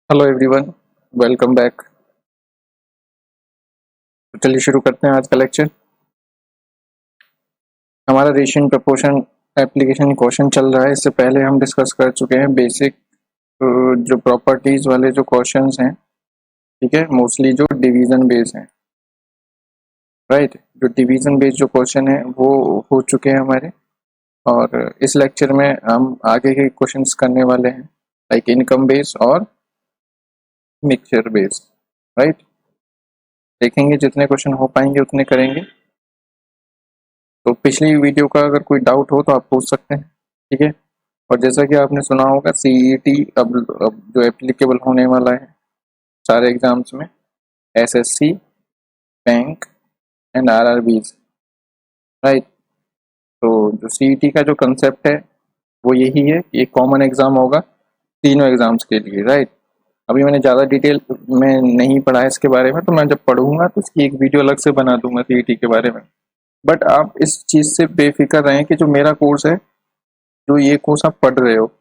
Hello everyone, welcome back. तो चलिए शुरू करते हैं आज का लेक्चर। हमारा रेशियो प्रपोर्शन एप्लीकेशन क्वेश्चन चल रहा है। इससे पहले हम डिस्कस कर चुके हैं बेसिक जो प्रॉपर्टीज वाले जो क्वेश्चंस हैं, ठीक है, मोस्टली जो डिवीजन बेस्ड हैं, राइट। जो डिवीजन बेस्ड जो क्वेश्चन है वो हो चुके हैं हमारे, और इस लेक्चर में हम आगे के क्वेश्चंस करने वाले हैं, लाइक इनकम बेस्ड और मिक्सचर बेस्ड, राइट। देखेंगे जितने क्वेश्चन हो पाएंगे उतने करेंगे। तो पिछली वीडियो का अगर कोई डाउट हो तो आप पूछ सकते हैं, ठीक है। और जैसा कि आपने सुना होगा सीईटी अब जो एप्लीकेबल होने वाला है सारे एग्जाम्स में, SSC, bank and RRBs, right. तो जो सीईटी का जो कंसेप्ट है वो यही है कि एक कॉमन एग्जाम होगा तीनों एग्जाम्स के लिए, राइट। अभी मैंने ज़्यादा डिटेल में नहीं पढ़ा है इसके बारे में, तो मैं जब पढ़ूंगा तो इसकी एक वीडियो अलग से बना दूंगा सीईटी के बारे में। बट आप इस चीज़ से बेफिक्र रहें कि जो मेरा कोर्स है, जो ये कोर्स आप पढ़ रहे हो,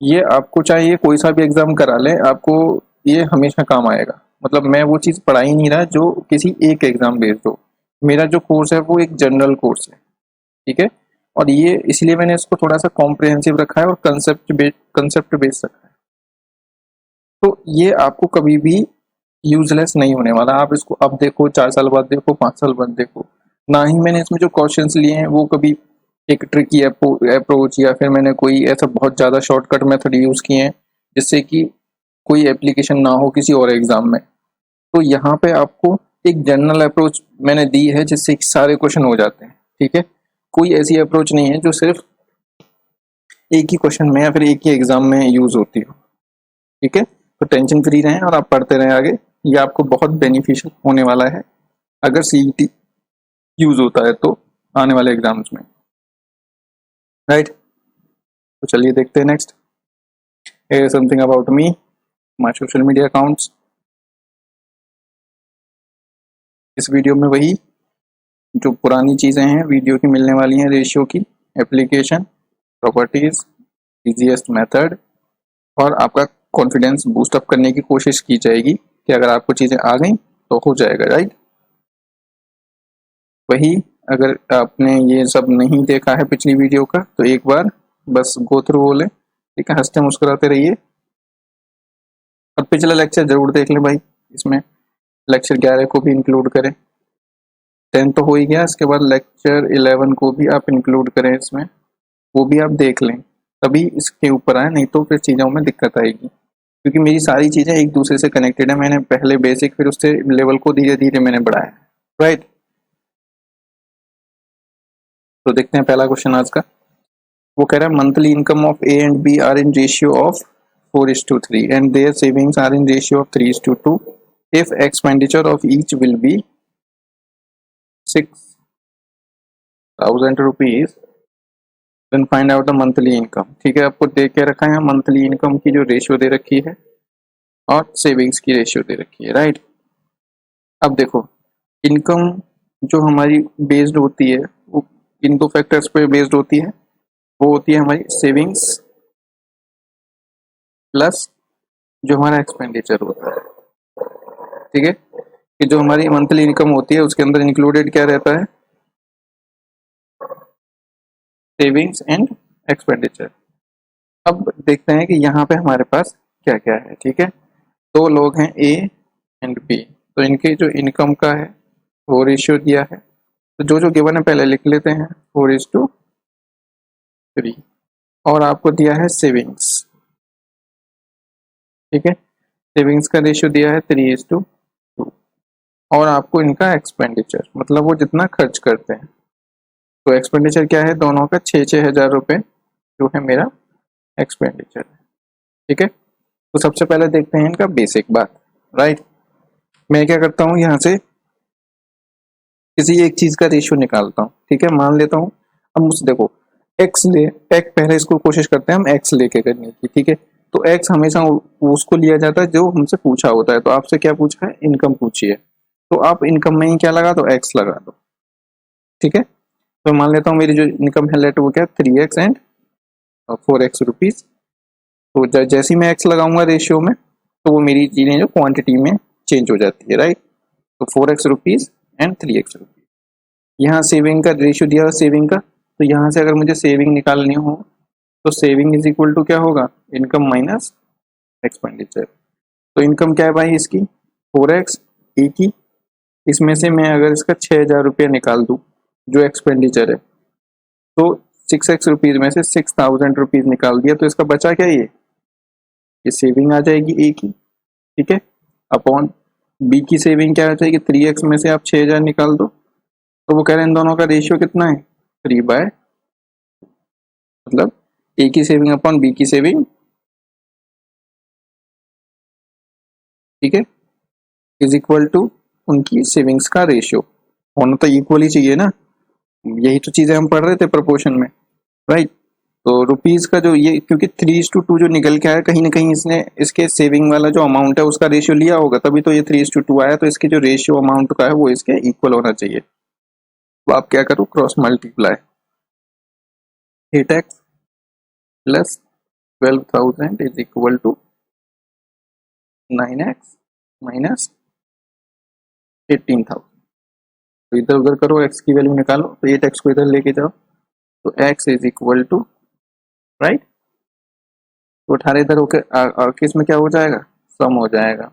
ये आपको चाहे ये कोई सा भी एग्जाम करा ले, आपको ये हमेशा काम आएगा। मतलब मैं वो चीज़ पढ़ा ही नहीं रहा जो किसी एक एग्जाम बेस्ड हो। मेरा जो कोर्स है वो एक जनरल कोर्स है, ठीक है। और ये इसलिए मैंने इसको थोड़ा सा कॉम्प्रिहेंसिव रखा है और कंसेप्ट बेस्ड रखा है। तो ये आपको कभी भी यूजलेस नहीं होने वाला। आप इसको अब देखो, 4 साल बाद देखो, 5 साल बाद देखो। ना ही मैंने इसमें जो क्वेश्चंस लिए हैं वो कभी एक ट्रिकी अप्रोच या फिर मैंने कोई ऐसा बहुत ज़्यादा शॉर्टकट मेथड यूज़ किए हैं जिससे कि कोई एप्लीकेशन ना हो किसी और एग्जाम में। तो यहाँ पे आपको एक जनरल अप्रोच मैंने दी है जिससे कि सारे क्वेश्चन हो जाते हैं, ठीक है। कोई ऐसी अप्रोच नहीं है जो सिर्फ एक ही क्वेश्चन में या फिर एक ही एग्जाम में यूज होती हो, ठीक है। तो टेंशन फ्री रहें और आप पढ़ते रहें आगे। ये आपको बहुत बेनिफिशियल होने वाला है अगर सीईटी यूज होता है तो आने वाले एग्जाम्स में, राइट। तो चलिए देखते हैं next. Here is something about me, my social media accounts। इस वीडियो में वही जो पुरानी चीज़ें हैं वीडियो की मिलने वाली हैं, रेशियो की, एप्लीकेशन, प्रॉपर्टीज, इजीएस्ट मेथड, और आपका कॉन्फिडेंस बूस्ट अप करने की कोशिश की जाएगी कि अगर आपको चीज़ें आ गई तो हो जाएगा, राइट। वही, अगर आपने ये सब नहीं देखा है पिछली वीडियो का तो एक बार बस गो थ्रू हो ले, ठीक है। हंसते मुस्कुराते रहिए और पिछला लेक्चर जरूर देख लें भाई। इसमें लेक्चर 11 को भी इंक्लूड करें। 10 तो हो ही गया, इसके बाद लेक्चर 11 को भी आप इंक्लूड करें इसमें, वो भी आप देख लें, तभी इसके ऊपर आए, नहीं तो फिर चीज़ों में दिक्कत आएगी। क्योंकि मेरी सारी चीज़ें एक दूसरे से कनेक्टेड है। मैंने पहले बेसिक फिर उससे लेवल को धीरे धीरे मैंने बढ़ाया, राइट। तो देखते हैं पहला क्वेश्चन आज का। वो कह रहा है monthly income of A and B are in ratio of 4:3 and their savings are in ratio of 3:2 if expenditure of each will be 6,000 rupees, then find out the monthly income. ठीक है, आपको दे के रखा है मंथली इनकम की जो ratio दे रखी है और सेविंग्स की रेशियो दे रखी है, राइट। अब देखो, इनकम जो हमारी बेस्ड होती है वो इन दो फैक्टर्स पे बेस्ड होती है। वो होती है हमारी सेविंग्स प्लस जो हमारा एक्सपेंडिचर होता है, ठीक है। कि जो हमारी मंथली इनकम होती है उसके अंदर इंक्लूडेड क्या रहता है, सेविंग्स एंड एक्सपेंडिचर। अब देखते हैं कि यहाँ पे हमारे पास क्या क्या है, ठीक है। दो लोग हैं ए एंड बी, तो इनके जो इनकम का है वो रेशियो दिया है। तो जो जो गिवन है पहले लिख लेते हैं, 4:3। और आपको दिया है सेविंग्स, ठीक है। सेविंग्स का रेशियो दिया है 3:2। और आपको इनका एक्सपेंडिचर, मतलब वो जितना खर्च करते हैं। तो एक्सपेंडिचर क्या है दोनों का, 6,000 रुपये जो है मेरा एक्सपेंडिचर, ठीक है। तो सबसे पहले देखते हैं इनका बेसिक बात, राइट। मैं क्या करता हूँ, यहाँ से किसी एक चीज का रेशियो निकालता हूँ, ठीक है। मान लेता हूँ, अब मुझसे देखो, एक्स ले, एक्स पहले इसको कोशिश करते हैं हम एक्स लेके करने की, ठीक है। तो एक्स हमेशा उसको लिया जाता है जो हमसे पूछा होता है। तो आपसे क्या पूछा है, इनकम पूछी है, तो आप इनकम में ही क्या लगा दो, एक्स लगा दो, ठीक है। तो मान लेता हूँ मेरी जो इनकम है लेट वो क्या, 3x एंड 4x रुपीज। तो जैसे ही मैं एक्स लगाऊंगा रेशियो में, तो वो मेरी चीज़ें जो क्वांटिटी में चेंज हो जाती है, राइट। तो 4x rupees and 3x rupees. यहाँ सेविंग का रेशियो दिया हुआ सेविंग का, तो यहाँ से अगर मुझे सेविंग निकालनी हो तो सेविंग इज इक्वल टू क्या होगा, इनकम माइनस एक्सपेंडिचर। तो इनकम क्या है भाई इसकी 4x ए की, इसमें से मैं अगर इसका 6,000 रुपया निकाल दूँ जो एक्सपेंडिचर है, तो 6x रुपीज़ में से 6,000 रुपीज़ निकाल दिया, तो इसका बचा क्या ये सेविंग आ जाएगी ए की, ठीक है, अपॉन बी की सेविंग क्या आ जाएगी 3x में से आप 6,000 निकाल दो। तो वो कह रहे हैं इन दोनों का रेशियो कितना है 3/, मतलब ए की सेविंग अपॉन बी की सेविंग, ठीक है, इज इक्वल टू उनकी सेविंग्स का रेशियो। होना तो इक्वल ही चाहिए ना, यही तो चीजें हम पढ़ रहे थे प्रोपोर्शन में, राइट। तो रुपीज का जो ये, क्योंकि 3:2 जो निकल के आया, कहीं ना कहीं इसने इसके सेविंग वाला जो अमाउंट है उसका रेशियो लिया होगा, तभी तो ये 3:2 आया। तो इसके जो रेशियो अमाउंट का है वो इसके इक्वल होना चाहिए। तो आप क्या करो, cross multiply 8x plus 12,000 is equal to 9x minus 18,000। तो इधर उधर करो, x की वैल्यू निकालो, तो 8x को इधर लेके जाओ, तो x is equal to, right, तो 18 इधर होकर किस में क्या हो जाएगा, सम हो जाएगा।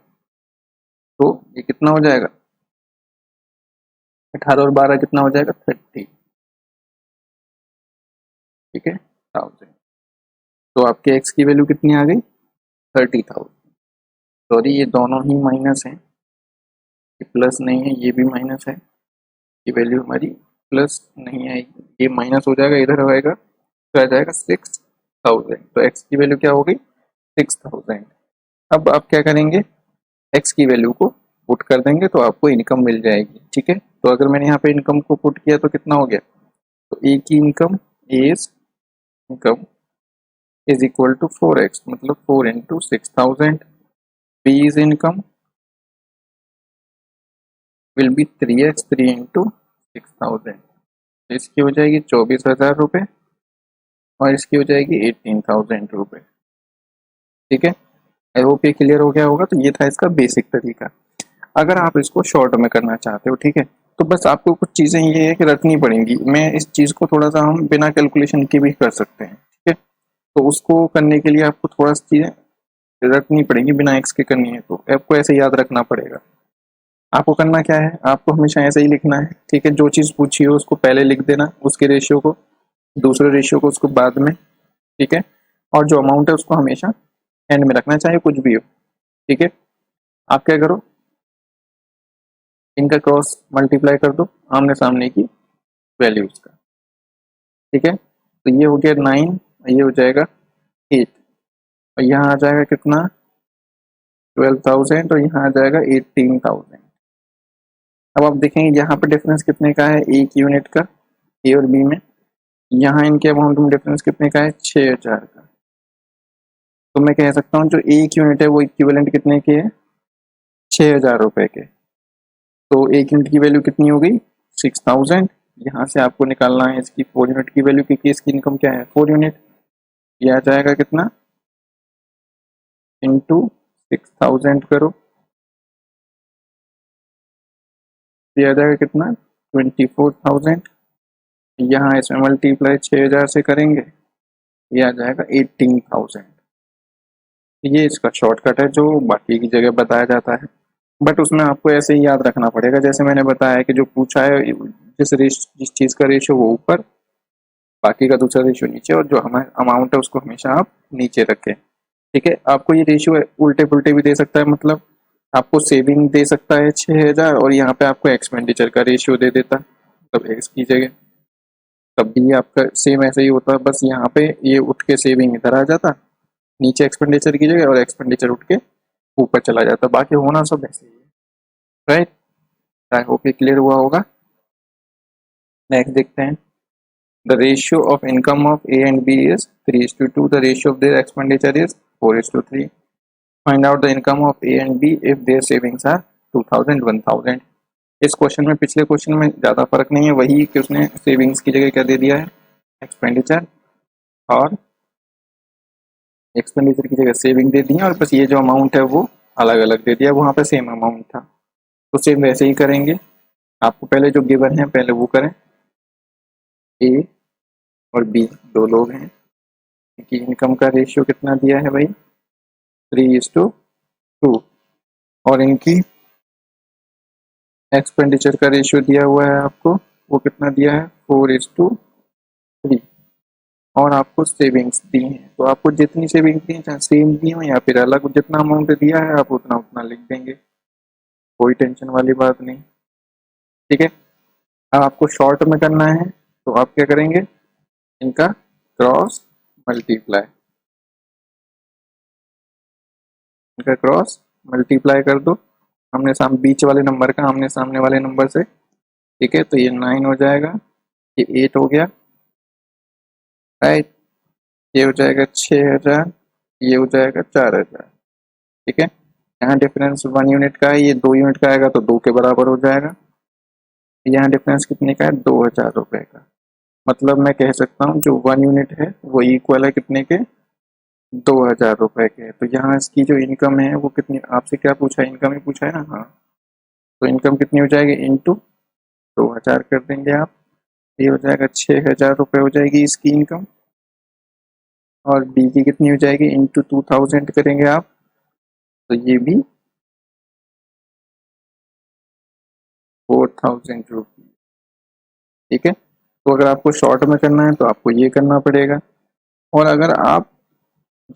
तो ये कितना हो जाएगा, 18 और 12 कितना हो जाएगा 30, ठीक है, 1000। तो आपके x की वैल्यू कितनी आ गई 30,000। सॉरी ये दोनों ही माइनस है, ये प्लस नहीं है, ये भी माइनस है, ये वैल्यू हमारी प्लस नहीं आएगी, ये माइनस हो जाएगा, इधर आएगा तो आ जाएगा 6,000। तो x की वैल्यू क्या हो गई 6,000। अब आप क्या करेंगे, x की वैल्यू को पुट कर देंगे तो आपको इनकम मिल जाएगी, ठीक है। तो अगर मैंने यहाँ पे इनकम को पुट किया तो कितना हो गया, तो ए की income is equal to 4x, मतलब 4 into 6,000। B is income will be 3x, 3 into 6,000। इसकी हो जाएगी 24,000 रुपये और इसकी हो जाएगी 18,000 रुपये, ठीक है। आई होप ये क्लियर हो गया होगा। तो ये था इसका बेसिक तरीका। अगर आप इसको शॉर्ट में करना चाहते हो, ठीक है, तो बस आपको कुछ चीज़ें ये है कि रखनी पड़ेंगी। मैं इस चीज़ को थोड़ा सा हम बिना कैलकुलेशन के भी कर सकते हैं, ठीक है। तो उसको करने के लिए आपको थोड़ा सी चीज़ें रखनी पड़ेंगी, बिना एक्स के करनी है तो आपको ऐसे याद रखना पड़ेगा। आपको करना क्या है, आपको हमेशा ऐसे ही लिखना है, ठीक है। जो चीज़ पूछी हो उसको पहले लिख देना, उसके रेशियो को, दूसरे रेशियो को उसको बाद में, ठीक है। और जो अमाउंट है उसको हमेशा एंड में रखना, चाहे कुछ भी हो, ठीक है। आप क्या करो, इनका क्रॉस मल्टीप्लाई कर दो आमने सामने की वैल्यूज का, ठीक है। तो ये हो गया 9, ये हो जाएगा 8, और यहाँ आ जाएगा कितना 12,000, और यहाँ आ जाएगा 18,000। अब आप देखेंगे यहाँ पे डिफरेंस कितने का है एक यूनिट का ए और बी में, यहाँ इनके अमाउंट में डिफरेंस कितने का है 6,000 का। तो मैं कह सकता हूँ जो एक यूनिट है वो इक्विवेलेंट कितने के है 6,000 रुपए के। तो एक यूनिट की वैल्यू कितनी हो गई 6,000। यहाँ से आपको निकालना है इसकी 4 यूनिट की वैल्यू, क्योंकि इसकी इनकम क्या है 4 यूनिट। ये आ जाएगा कितना इंटू 6,000 करो, ये आ जाएगा कितना 24,000। यहाँ इसमें मल्टीप्लाई 6,000 से करेंगे, ये आ जाएगा 18,000। ये इसका शॉर्टकट है जो बाकी की जगह बताया जाता है, बट उसमें आपको ऐसे ही याद रखना पड़ेगा जैसे मैंने बताया कि जो पूछा है जिस चीज़ का रेशियो वो ऊपर, बाकी का दूसरा रेशियो नीचे, और जो हमारा अमाउंट है उसको हमेशा आप नीचे रखें, ठीक है। आपको ये रेशियो उल्टे पुल्टे भी दे सकता है, मतलब आपको सेविंग दे सकता है 6,000 और यहाँ पे आपको एक्सपेंडिचर का रेशियो दे देता, मतलब एक्स की जगह, तब भी आपका सेम ऐसे ही होता। बस यहाँ पे ये उठ के सेविंग इधर आ जाता नीचे एक्सपेंडिचर की जगह, और एक्सपेंडिचर उठ के ऊपर चला जाता, बाकी होना सब ऐसे ही है, राइट। आई होप ये क्लियर हुआ होगा। नेक्स्ट देखते हैं, the ratio of income of A and B is 3:2, the ratio of their expenditure is 4:3। Find out the income of A and B if their savings are 2,000 1,000। इस question में पिछले question में ज़्यादा फर्क नहीं है, वही कि उसने सेविंग्स की जगह क्या दे दिया है एक्सपेंडिचर, और एक्सपेंडिचर की जगह सेविंग दे दी है, और बस ये जो अमाउंट है वो अलग अलग दे दिया, वहाँ पे सेम अमाउंट था, तो सेम वैसे ही करेंगे। आपको पहले जो गिवन है पहले वो करें। ए और बी दो लोग हैं, इनकी इनकम का रेशियो कितना दिया है भाई, 3:2, और इनकी एक्सपेंडिचर का रेशियो दिया हुआ है आपको, वो कितना दिया है, 4:3, और आपको सेविंग्स दी हैं, तो आपको जितनी सेविंग्स दी हैं चाहे सेम दी हो या फिर अलग, जितना अमाउंट दिया है आप उतना उतना लिख देंगे, कोई टेंशन वाली बात नहीं। ठीक है, अब आपको शॉर्ट में करना है तो आप क्या करेंगे, इनका क्रॉस मल्टीप्लाई, इनका क्रॉस मल्टीप्लाई कर दो हमने सामने बीच वाले नंबर का आमने सामने वाले नंबर से। ठीक है, तो ये 9 हो जाएगा, ये 8 हो गया, राइट, ये हो जाएगा 6,000, ये हो जाएगा 4,000। ठीक है, यहाँ डिफरेंस 1 यूनिट का है, ये 2 यूनिट का आएगा तो 2 के बराबर हो जाएगा। यहाँ डिफरेंस कितने का है, 2,000 रुपए का। मतलब मैं कह सकता हूँ जो 1 यूनिट है वो इक्वल है कितने के, 2,000 रुपए के। तो यहाँ इसकी जो इनकम है वो कितनी, आपसे क्या पूछा है, इनकम ही पूछा है ना, हाँ, तो इनकम कितनी हो जाएगी, इंटू 2,000 कर देंगे आप, ये हो जाएगा 6,000 रुपये हो जाएगी इसकी इनकम। और बी की कितनी हो जाएगी, इंटू 2,000 करेंगे आप, तो ये भी 4,000 रुपीज। ठीक है, तो अगर आपको शॉर्ट में करना है तो आपको ये करना पड़ेगा, और अगर आप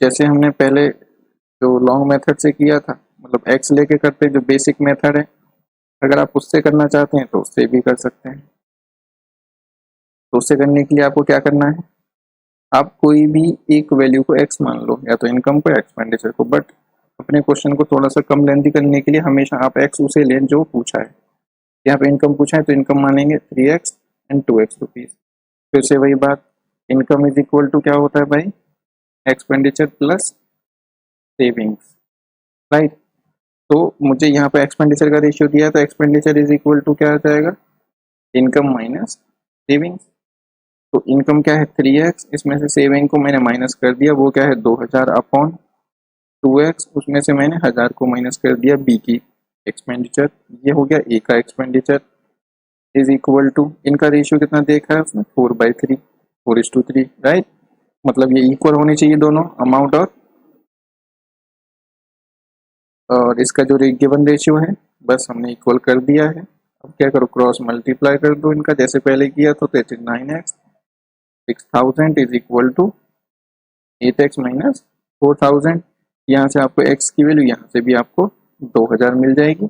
जैसे हमने पहले जो लॉन्ग मेथड से किया था, मतलब एक्स लेके करते जो बेसिक मेथड है, अगर आप उससे करना चाहते हैं तो उससे भी कर सकते हैं। तो उससे करने के लिए आपको क्या करना है, आप कोई भी एक वैल्यू को एक्स मान लो, या तो इनकम को या एक्सपेंडिचर को, बट अपने क्वेश्चन को थोड़ा सा कम लेंथी करने के लिए हमेशा आप एक्स उसे लें जो पूछा है। यहाँ पे इनकम पूछा है तो इनकम मानेंगे 3x एंड 2x रुपीज। फिर से वही बात, इनकम इज इक्वल टू क्या होता है भाई, एक्सपेंडिचर प्लस सेविंग्स, राइट। तो मुझे यहाँ पे एक्सपेंडिचर का रेशियो दिया है, तो एक्सपेंडिचर इज इक्वल टू क्या आ जाएगा, इनकम माइनस सेविंग्स। तो इनकम क्या है 3x, इसमें से सेविंग को मैंने माइनस कर दिया, वो क्या है 2,000 अपॉन 2x, उसमें से मैंने 1,000 को माइनस कर दिया बी की एक्सपेंडिचर, ये हो गया ए का एक्सपेंडिचर, इज इक्वल टू इनका रेशियो कितना देखा है उसमें 4/3, 4:3, राइट। मतलब ये इक्वल होने चाहिए दोनों अमाउंट, और इसका जो गिवन रेशियो है बस हमने इक्वल कर दिया है। अब क्या करो, क्रॉस मल्टीप्लाई कर दो इनका जैसे पहले किया, तो 9x 6,000 is equal to 8x minus 4,000। यहाँ से आपको x की वैल्यू, यहाँ से भी आपको 2,000 मिल जाएगी,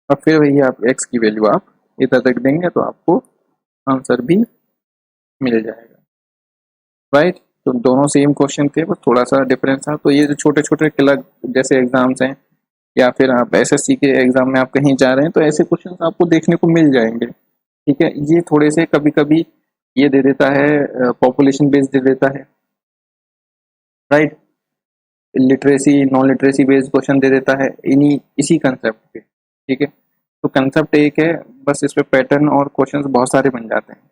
और फिर वही आप x की वैल्यू आप इधर रख देंगे तो आपको आंसर भी मिल जाएगा, राइट। तो दोनों सेम क्वेश्चन थे, बस थोड़ा सा डिफरेंस था। तो ये जो छोटे छोटे क्लर्क जैसे एग्जाम्स हैं, या फिर आप एसएससी के एग्जाम में आप कहीं जा रहे हैं, तो ऐसे क्वेश्चन आपको देखने को मिल जाएंगे। ठीक है, ये थोड़े से कभी कभी ये दे देता है, पॉपुलेशन बेस्ड दे देता है, right, literacy non literacy based question दे देता है इन्हीं इसी कंसेप्ट पे। ठीक है, तो कंसेप्ट एक है, बस इस पे पैटर्न और क्वेश्चंस बहुत सारे बन जाते हैं।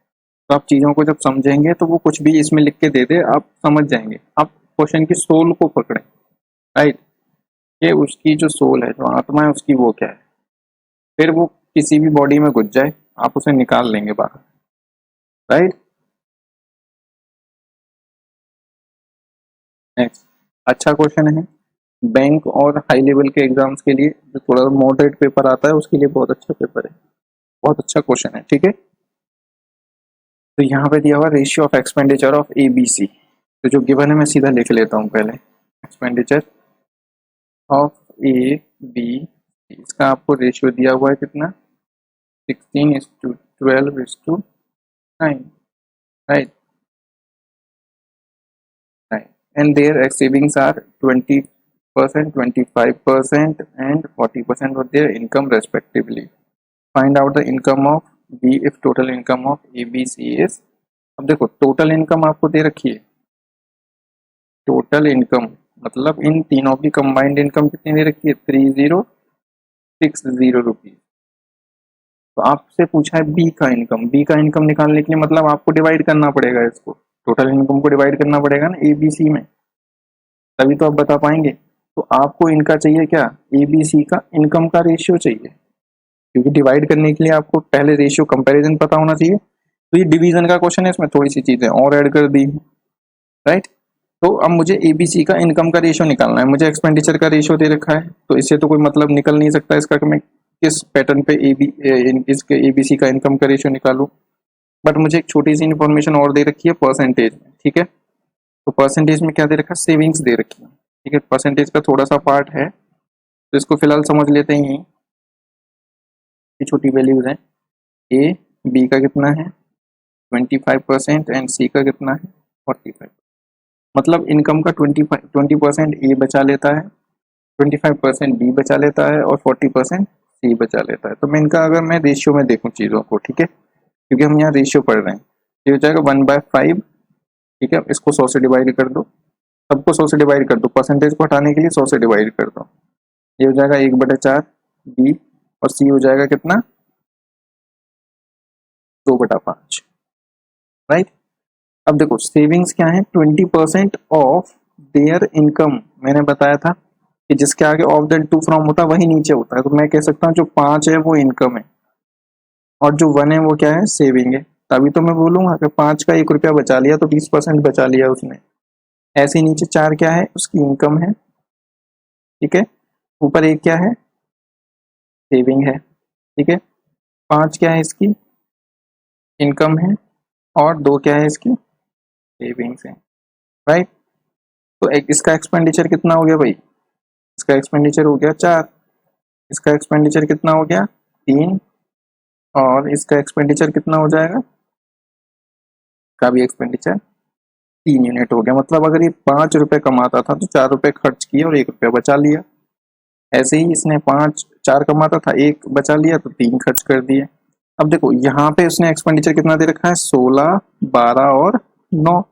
तो आप चीज़ों को जब समझेंगे तो वो कुछ भी इसमें लिख के दे दे आप समझ जाएंगे, आप क्वेश्चन की सोल को पकड़ें, राइट, ये उसकी जो सोल है, जो आत्मा है उसकी, वो क्या है, फिर वो किसी भी बॉडी में घुस जाए आप उसे निकाल लेंगे बाहर, राइट। नेक्स्ट, अच्छा क्वेश्चन है, बैंक और हाई लेवल के एग्जाम्स के लिए जो थोड़ा मॉडरेट पेपर आता है उसके लिए बहुत अच्छा पेपर है, बहुत अच्छा क्वेश्चन है। ठीक है, तो यहाँ पे दिया हुआ ratio of expenditure of A B C, तो जो गिवन है मैं सीधा लिख लेता हूँ पहले, एक्सपेंडिचर ऑफ ए बी, इसका आपको रेशियो दिया हुआ है कितना, 16:12:9, right, and their savings are 20%, 25% and 40% of their income respectively. Find out the income of B if total income of ABC is, अब देखो टोटल इनकम आपको दे रखी है, टोटल इनकम मतलब इन तीनों की कंबाइंड इनकम कितनी दे रखी है, 3,060 रुपीज। तो आपसे पूछा है बी का इनकम, बी का इनकम निकालने के लिए मतलब आपको डिवाइड करना पड़ेगा, इसको टोटल इनकम को डिवाइड करना पड़ेगा ना ए बी सी में, तभी तो आप बता पाएंगे। तो आपको इनका चाहिए क्या, ABC का इनकम का रेशियो चाहिए, क्योंकि डिवाइड करने के लिए आपको पहले रेशियो कंपैरिजन पता होना चाहिए। तो ये डिवीजन का क्वेश्चन है, इसमें थोड़ी सी चीजें और ऐड कर दी, राइट। तो अब मुझे ABC का इनकम का रेशियो निकालना है, मुझे एक्सपेंडिचर का रेशियो दे रखा है, तो इससे तो कोई मतलब निकल नहीं सकता इसका कि मैं किस पैटर्न पे इसके ABC का इनकम का रेशियो निकालूं। बट मुझे एक छोटी सी इन्फॉर्मेशन और दे रखी है परसेंटेज में, ठीक है। तो परसेंटेज में क्या दे रखा है, सेविंग्स दे रखी है, ठीक है। परसेंटेज का थोड़ा सा पार्ट है, तो इसको फिलहाल समझ लेते हैं। ये छोटी वैल्यूज हैं, ए बी का कितना है 25% एंड सी का कितना है 45। मतलब इनकम का 20% ए बचा लेता है, 25% बी बचा लेता है और 40% सी बचा लेता है। तो मैं इनका अगर मैं रेशियो में देखूं चीज़ों को, ठीक है, क्योंकि हम यहाँ रेशियो पढ़ रहे हैं। ये हो जाएगा 1/5, ठीक है। इसको 100 से डिवाइड कर दो, सबको 100 से डिवाइड कर दो, परसेंटेज को हटाने के लिए 100 से डिवाइड कर दो। ये हो जाएगा 1/4 बी, और सी हो जाएगा कितना 2/5, राइट। अब देखो सेविंग्स क्या है, 20% ऑफ देयर इनकम। मैंने बताया था कि जिसके आगे ऑफ देन टू फ्रॉम होता है वही नीचे होता है, तो मैं कह सकता हूँ जो 5 है वो इनकम है और जो 1 है वो क्या है, सेविंग है। तभी तो मैं बोलूंगा कि 5 का 1 रुपया बचा लिया तो 20% बचा लिया उसने। ऐसे नीचे 4 क्या है, उसकी इनकम है, ठीक है। ऊपर 1 क्या है, सेविंग है, ठीक है। 5 क्या है, इसकी इनकम है, और 2 क्या है, इसकी सेविंग्स है, राइट। तो इसका एक्सपेंडिचर कितना हो गया भाई, इसका एक्सपेंडिचर हो गया 4, इसका एक्सपेंडिचर कितना हो गया 3, और इसका एक्सपेंडिचर कितना हो जाएगा, का भी एक्सपेंडिचर 3 यूनिट हो गया। मतलब अगर ये 5 रुपए कमाता था तो 4 रुपए खर्च किए और 1 रुपया बचा लिया। ऐसे ही इसने 4 कमाता था, 1 बचा लिया तो 3 खर्च कर दिए। अब देखो यहाँ पे उसने एक्सपेंडिचर कितना दे रखा है, 16, 12 और 9।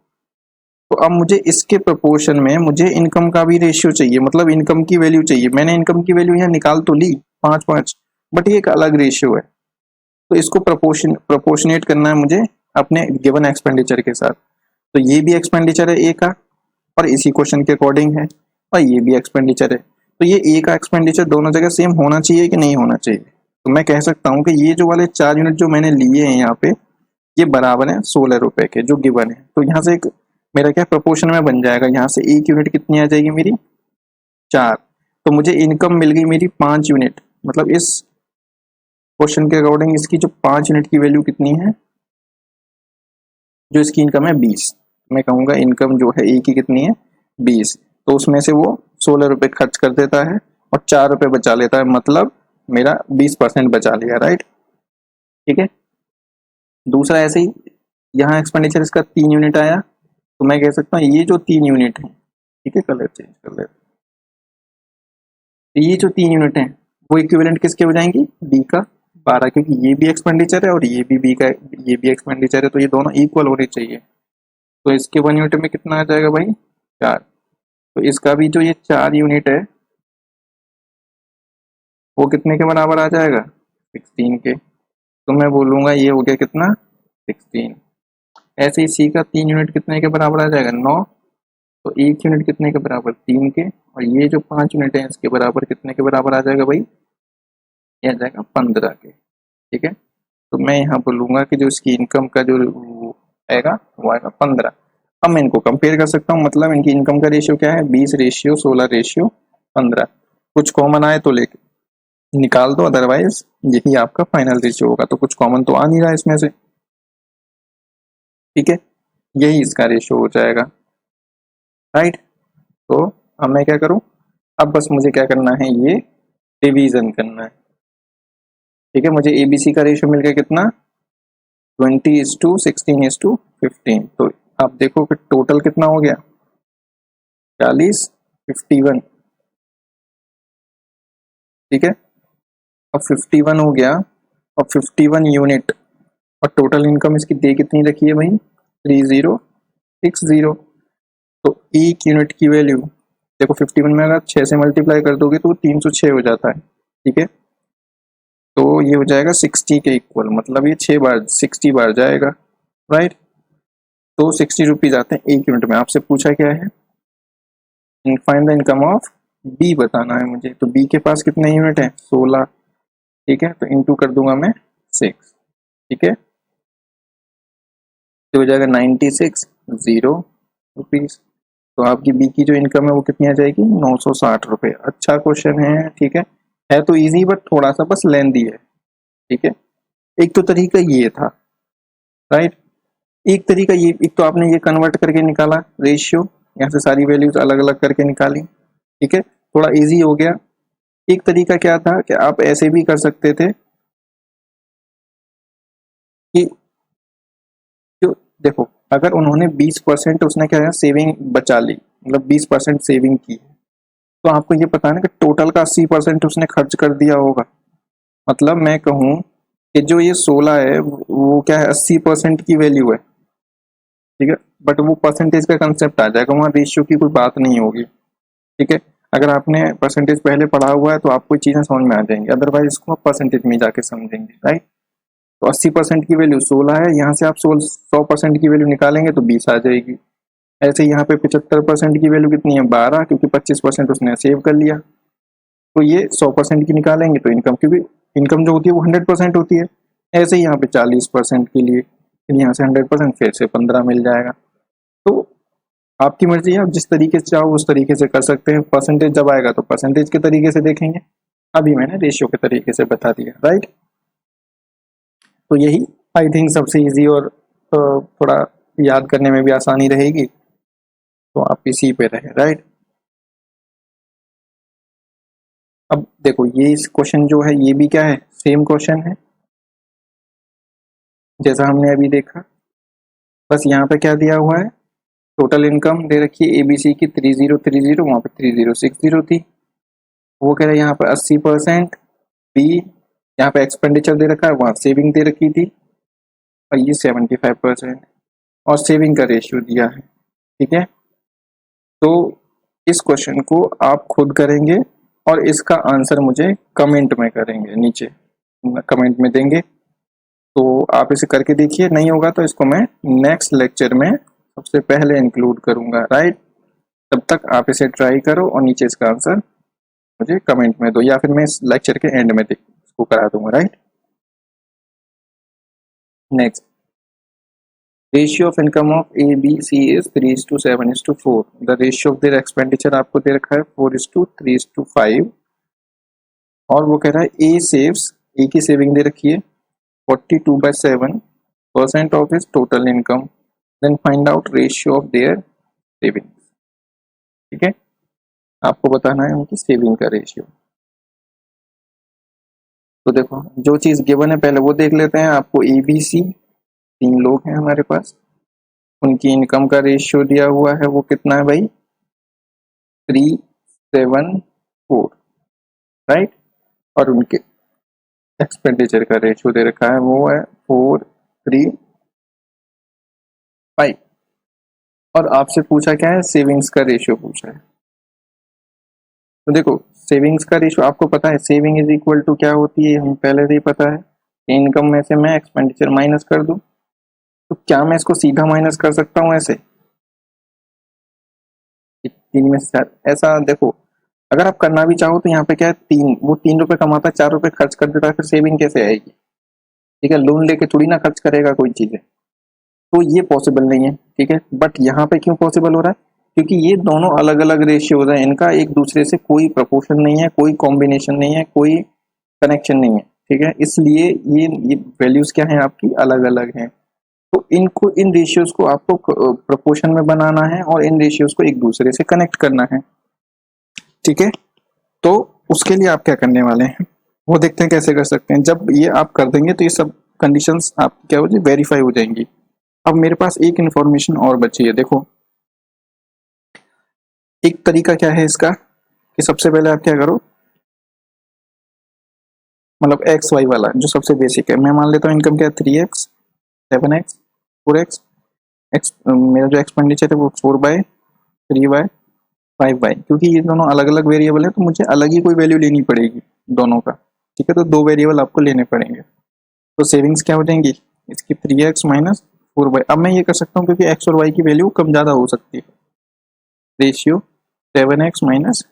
तो अब मुझे इसके प्रोपोर्शन में मुझे इनकम का भी रेशियो चाहिए, मतलब इनकम की वैल्यू चाहिए। मैंने इनकम की वैल्यू यहाँ निकाल तो ली 5-5, बट ये एक अलग रेशियो है, तो इसको प्रोपोर्शनेट करना है मुझे अपने गिवन एक्सपेंडिचर के साथ। तो ये भी एक्सपेंडिचर है ए का, और इसी क्वेश्चन के अकॉर्डिंग है, और ये भी एक्सपेंडिचर है। तो ये ए का एक्सपेंडिचर दोनों जगह सेम होना चाहिए कि नहीं होना चाहिए। तो मैं कह सकता हूँ कि ये जो वाले 4 यूनिट जो मैंने लिए हैं यहाँ पे, ये बराबर है 16 रुपए के जो गिवन है। तो यहाँ से एक मेरा क्या प्रोपोर्शन में बन जाएगा, यहाँ से 1 यूनिट कितनी आ जाएगी मेरी 4। तो मुझे इनकम मिल गई मेरी 5 यूनिट, मतलब इस क्वेश्चन के अकॉर्डिंग इसकी जो 5 यूनिट की वैल्यू कितनी है, जो इसकी इनकम है 20। मैं कहूँगा इनकम जो है ए की कितनी है 20, तो उसमें से वो 16 रुपए खर्च कर देता है और 4 रुपए बचा लेता है, मतलब मेरा 20% बचा लिया, राइट, ठीक है। दूसरा ऐसे ही यहाँ एक्सपेंडिचर इसका 3 यूनिट आया, तो मैं कह सकता हूँ ये जो 3 यूनिट है, ठीक है, कलर चेंज कर लेते, ये जो 3 यूनिट है वो इक्विवेलेंट किसके हो जाएंगी, बी का 12, क्योंकि ये भी एक्सपेंडिचर है और ये भी बी का, ये भी एक्सपेंडिचर है, तो ये दोनों इक्वल होने चाहिए। तो इसके 1 यूनिट में कितना आ जाएगा भाई 4। तो इसका भी जो ये 4 यूनिट है वो कितने के बराबर आ जाएगा 16 के। तो मैं बोलूँगा ये हो गया कितना 16। ऐसे ही सी का 3 यूनिट कितने के बराबर आ जाएगा 9। तो 1 यूनिट कितने के बराबर 3 के, और ये जो 5 यूनिट है इसके बराबर कितने के बराबर आ जाएगा भाई, ये आ जाएगा 15 के, ठीक है। तो मैं यहाँ बोलूँगा कि जो इसकी इनकम का जो आएगा वो आएगा 15। अब मैं इनको कंपेयर कर सकता हूँ, मतलब इनकी इनकम का रेशियो क्या है 20/16/15। कुछ कॉमन आए तो लेके निकाल दो, अदरवाइज यही आपका फाइनल रेशियो होगा। तो कुछ कॉमन तो आ नहीं रहा इसमें से, ठीक है, यही इसका रेशियो हो जाएगा, राइट। तो अब मैं क्या करूँ, अब बस मुझे क्या करना है, ये डिवीजन करना है, ठीक है। मुझे ABC का रेशियो मिल गया कितना 20:16:15। तो आप देखो कि टोटल कितना हो गया 40:51, ठीक है। अब 51 हो गया, और 51 यूनिट, और टोटल इनकम इसकी दे कितनी रखी है भाई 3060। तो 1 यूनिट की वैल्यू देखो 51 में अगर 6 से मल्टीप्लाई कर दोगे तो 306 हो जाता है, ठीक है। तो ये हो जाएगा 60 के इक्वल, मतलब ये 6 बार 60 बार जाएगा, राइट। तो 60 रुपीज आते हैं 1 यूनिट में। आपसे पूछा क्या है, find the income of B बताना है मुझे, तो बी के पास कितने यूनिट है 16, ठीक है, तो इंटू कर दूंगा मैं 6, ठीक है, तो हो जाएगा 96 तो आपकी बी की जो इनकम है वो कितनी आ जाएगी 960 रुपये। अच्छा क्वेश्चन है तो इजी बट थोड़ा सा बस लेंदी है, ठीक है। एक तो तरीका ये था, राइट, एक तरीका ये, एक तो आपने ये कन्वर्ट करके निकाला रेशियो, यहाँ से सारी वैल्यूज अलग अलग करके निकाली, ठीक है, थोड़ा इजी हो गया। एक तरीका क्या था कि आप ऐसे भी कर सकते थे कि जो देखो, अगर उन्होंने 20% उसने क्या है सेविंग बचा ली, मतलब 20% सेविंग की, तो आपको ये पता है ना कि टोटल का 80% उसने खर्च कर दिया होगा। मतलब मैं कहूँ कि जो ये 16 है वो क्या है 80% की वैल्यू है, ठीक है, बट वो परसेंटेज का कंसेप्ट आ जाएगा, वहाँ रेशियो की कोई बात नहीं होगी, ठीक है। अगर आपने परसेंटेज पहले पढ़ा हुआ है तो आपको चीजें समझ में आ जाएंगी, अदरवाइज इसको आप परसेंटेज में जाके समझेंगे, राइट। तो 80% की वैल्यू 16 है, यहाँ से आप 100% की वैल्यू निकालेंगे तो 20 आ जाएगी। ऐसे यहाँ पे 75% की वैल्यू कितनी है 12, क्योंकि 25% उसने सेव कर लिया, तो ये 100% की निकालेंगे तो इनकम, क्योंकि इनकम जो होती है वो 100% होती है। ऐसे ही यहाँ पे 40% के लिए, फिर यहाँ से 100% फिर से 15 मिल जाएगा। तो आपकी मर्जी है, आप जिस तरीके से चाहो उस तरीके से कर सकते हैं। परसेंटेज जब आएगा तो परसेंटेज के तरीके से देखेंगे, अभी मैंने रेशियो के तरीके से बता दिया, राइट। तो यही आई थिंक सबसे इजी और थोड़ा याद करने में भी आसानी रहेगी, तो आप इसी पे रहे, राइट। अब देखो ये इस क्वेश्चन जो है ये भी क्या है सेम क्वेश्चन है जैसा हमने अभी देखा, बस यहाँ पे क्या दिया हुआ है टोटल इनकम दे रखी है एबीसी की 3030, वहाँ पे 3060 थी, वो कह रहा है यहाँ पर 80%, बी यहाँ पे एक्सपेंडिचर दे रखा है, वहाँ सेविंग दे रखी थी, और ये 75% और सेविंग का रेशियो दिया है, ठीक है। तो इस क्वेश्चन को आप खुद करेंगे और इसका आंसर मुझे कमेंट में करेंगे, नीचे कमेंट में देंगे। तो आप इसे करके देखिए, नहीं होगा तो इसको मैं नेक्स्ट लेक्चर में सबसे पहले इंक्लूड करूंगा, राइट। तब तक आप इसे ट्राई करो और नीचे इसका आंसर मुझे कमेंट में दो, या फिर मैं इस लेक्चर के एंड में इसको करा दूंगा, right. Next, ratio of income of A B C is 3:7:4। The ratio of their expenditure आपको दे रखा है 4:3:5, और वो कह रहा है ए सेव्स, ए की सेविंग दे रखी है 42/7% of his total income, then find out ratio of their saving, ठीक है। आपको बताना है उनकी सेविंग का रेशियो। तो देखो जो चीज गिवन है पहले वो देख लेते हैं। आपको एबीसी 3 लोग हैं हमारे पास, उनकी इनकम का रेशियो दिया हुआ है, वो कितना है भाई 3:7:4, राइट। और उनके एक्सपेंडिचर का रेशियो दे रखा है वो है 4:3:5, और आपसे पूछा क्या है सेविंग्स का रेशियो पूछा है। तो देखो सेविंग्स का रेशियो आपको पता है, सेविंग इज इक्वल टू क्या होती है, हमें पहले से ही पता है, इनकम में से मैं एक्सपेंडिचर माइनस कर दूं। तो क्या मैं इसको सीधा माइनस कर सकता हूँ ऐसे, तीन में से 4, ऐसा देखो अगर आप करना भी चाहो तो यहाँ पे क्या है, वो 3 रुपए कमाता है 4 रुपए खर्च कर देता है, फिर सेविंग कैसे आएगी, ठीक है, लोन लेके थोड़ी ना खर्च करेगा कोई चीजें, तो ये पॉसिबल नहीं है, ठीक है। बट यहाँ पे क्यों पॉसिबल हो रहा है, क्योंकि ये दोनों अलग अलग रेशियोज हैं, इनका एक दूसरे से कोई प्रपोर्शन नहीं है, कोई कॉम्बिनेशन नहीं है, कोई कनेक्शन नहीं है, ठीक है, इसलिए ये वैल्यूज क्या है आपकी अलग अलग हैं। तो इनको, इन रेशियोज को आपको प्रोपोर्शन में बनाना है और इन रेशियोज को एक दूसरे से कनेक्ट करना है, ठीक है। तो उसके लिए आप क्या करने वाले हैं वो देखते हैं कैसे कर सकते हैं। जब ये आप कर देंगे तो ये सब कंडीशंस आप क्या हो जाए वेरीफाई हो जाएंगी। अब मेरे पास एक इंफॉर्मेशन और बची है, देखो एक तरीका क्या है इसका कि सबसे पहले आप क्या करो, मतलब एक्स वाई वाला जो सबसे बेसिक है, मैं मान लेता हूँ इनकम क्या है 3x 7x 4x, मेरा जो एक्सपेंडिचर है वो 4/3/5, क्योंकि ये दोनों अलग अलग वेरिएबल है तो मुझे अलग ही कोई वैल्यू लेनी पड़ेगी दोनों का, ठीक है। तो 2 वेरिएबल आपको लेने पड़ेंगे। तो सेविंग्स क्या हो जाएंगी इसकी 3x माइनस 4y। अब मैं ये कर सकता हूँ क्योंकि x और y की वैल्यू कम ज़्यादा हो सकती है, ratio 7x minus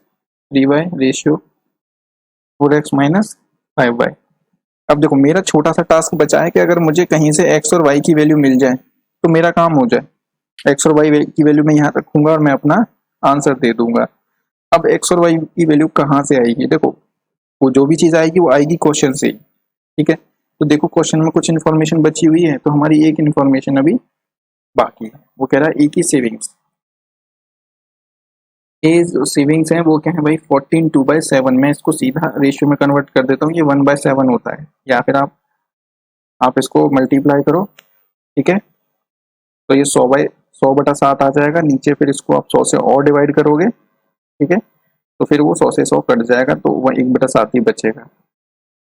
3y ratio 4x minus 5y। अब देखो मेरा छोटा सा टास्क बचा है कि अगर मुझे कहीं से x और y की वैल्यू मिल जाए तो मेरा काम हो जाए। x और y की वैल्यू मैं यहाँ रखूंगा और मैं अपना आंसर दे दूंगा। अब x और y की वैल्यू कहाँ से आएगी? देखो वो जो भी चीज आएगी वो आएगी क्वेश्चन से ही, ठीक है। तो देखो क्वेश्चन में कुछ इन्फॉर्मेशन बची हुई है, तो हमारी एक इन्फॉर्मेशन अभी बाकी है। वो कह रहा है ए की सेविंग्स, ए जो सेविंग्स है वो क्या है भाई 14/7। मैं इसको सीधा रेशियो में कन्वर्ट कर देता हूँ, ये 1/7 होता है। या फिर आप इसको मल्टीप्लाई करो, ठीक है। तो ये 100/7 आ जाएगा नीचे, फिर इसको आप 100 से और डिवाइड करोगे, ठीक है। तो फिर वो 100 से 100 कट जाएगा, तो वह 1/7 ही बचेगा।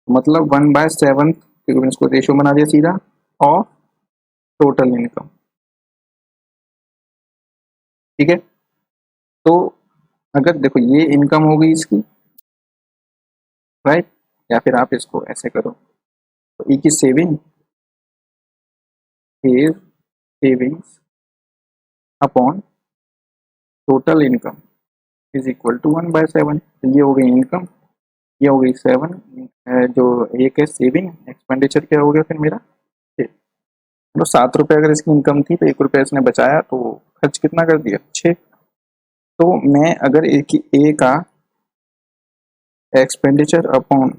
मतलब 1/7, क्योंकि मैंने इसको रेशियो बना दिया सीधा, और टोटल इनकम, ठीक है। तो अगर देखो ये इनकम हो गई इसकी, राइट। या फिर आप इसको ऐसे करो, तो ई की savings upon total income is equal to 1/7। तो ये हो गई इनकम, ये हो गई 7, जो एक है सेविंग, एक्सपेंडिचर क्या हो गया फिर मेरा 6। तो 7 रुपये अगर इसकी इनकम थी तो 1 रुपया इसने बचाया, तो खर्च कितना कर दिया 6। तो मैं अगर ए का एक्सपेंडिचर अपॉन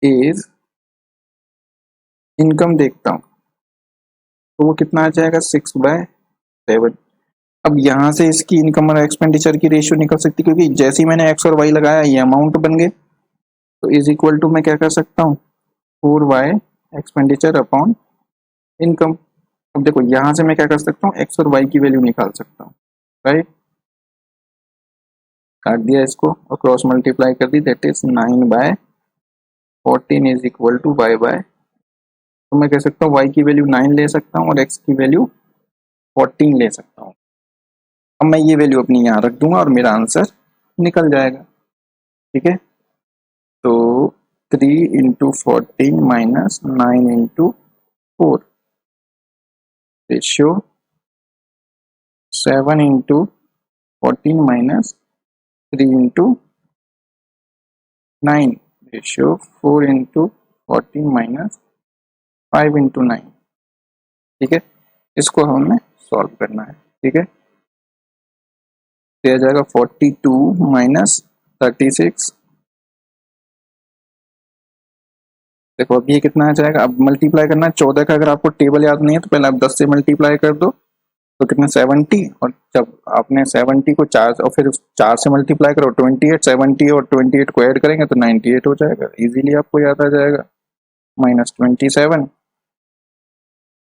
एज इनकम देखता हूँ तो वो कितना आ जाएगा 6/7। अब यहाँ से इसकी इनकम और एक्सपेंडिचर की रेशियो निकल सकती है, क्योंकि जैसे ही मैंने एक्स और वाई लगाया ये अमाउंट बन गए। तो इज इक्वल टू मैं क्या कर सकता हूँ 4y एक्सपेंडिचर अपॉन इनकम। अब देखो यहाँ से मैं क्या कर सकता हूँ एक्स और वाई की वैल्यू निकाल सकता हूँ, राइट। काट दिया इसको और क्रॉस मल्टीप्लाई कर दी, that is 9/14 is equal to y/। तो मैं कह सकता हूँ y की वैल्यू 9 ले सकता हूँ और x की वैल्यू 14 ले सकता हूँ। अब मैं ये वैल्यू अपनी यहाँ रख दूंगा और मेरा आंसर निकल जाएगा, ठीक है। तो 3 × 14 minus 9 × 4 ratio 7 × 14 minus 3 × 9 ratio 4 × 14 minus 5 × 9, ठीक है। इसको हमें सॉल्व करना है, ठीक है। दिया जाएगा 42 माइनस 36। देखो अब ये कितना आ जाएगा, अब मल्टीप्लाई करना है 14 का। अगर आपको टेबल याद नहीं है तो पहले आप 10 से मल्टीप्लाई कर दो, तो कितना 70। और जब आपने 70 को 4 और फिर 4 से मल्टीप्लाई करो 28, 70 और 28 को ऐड करेंगे तो 98 हो जाएगा। इजीली आपको याद आ जाएगा। -27,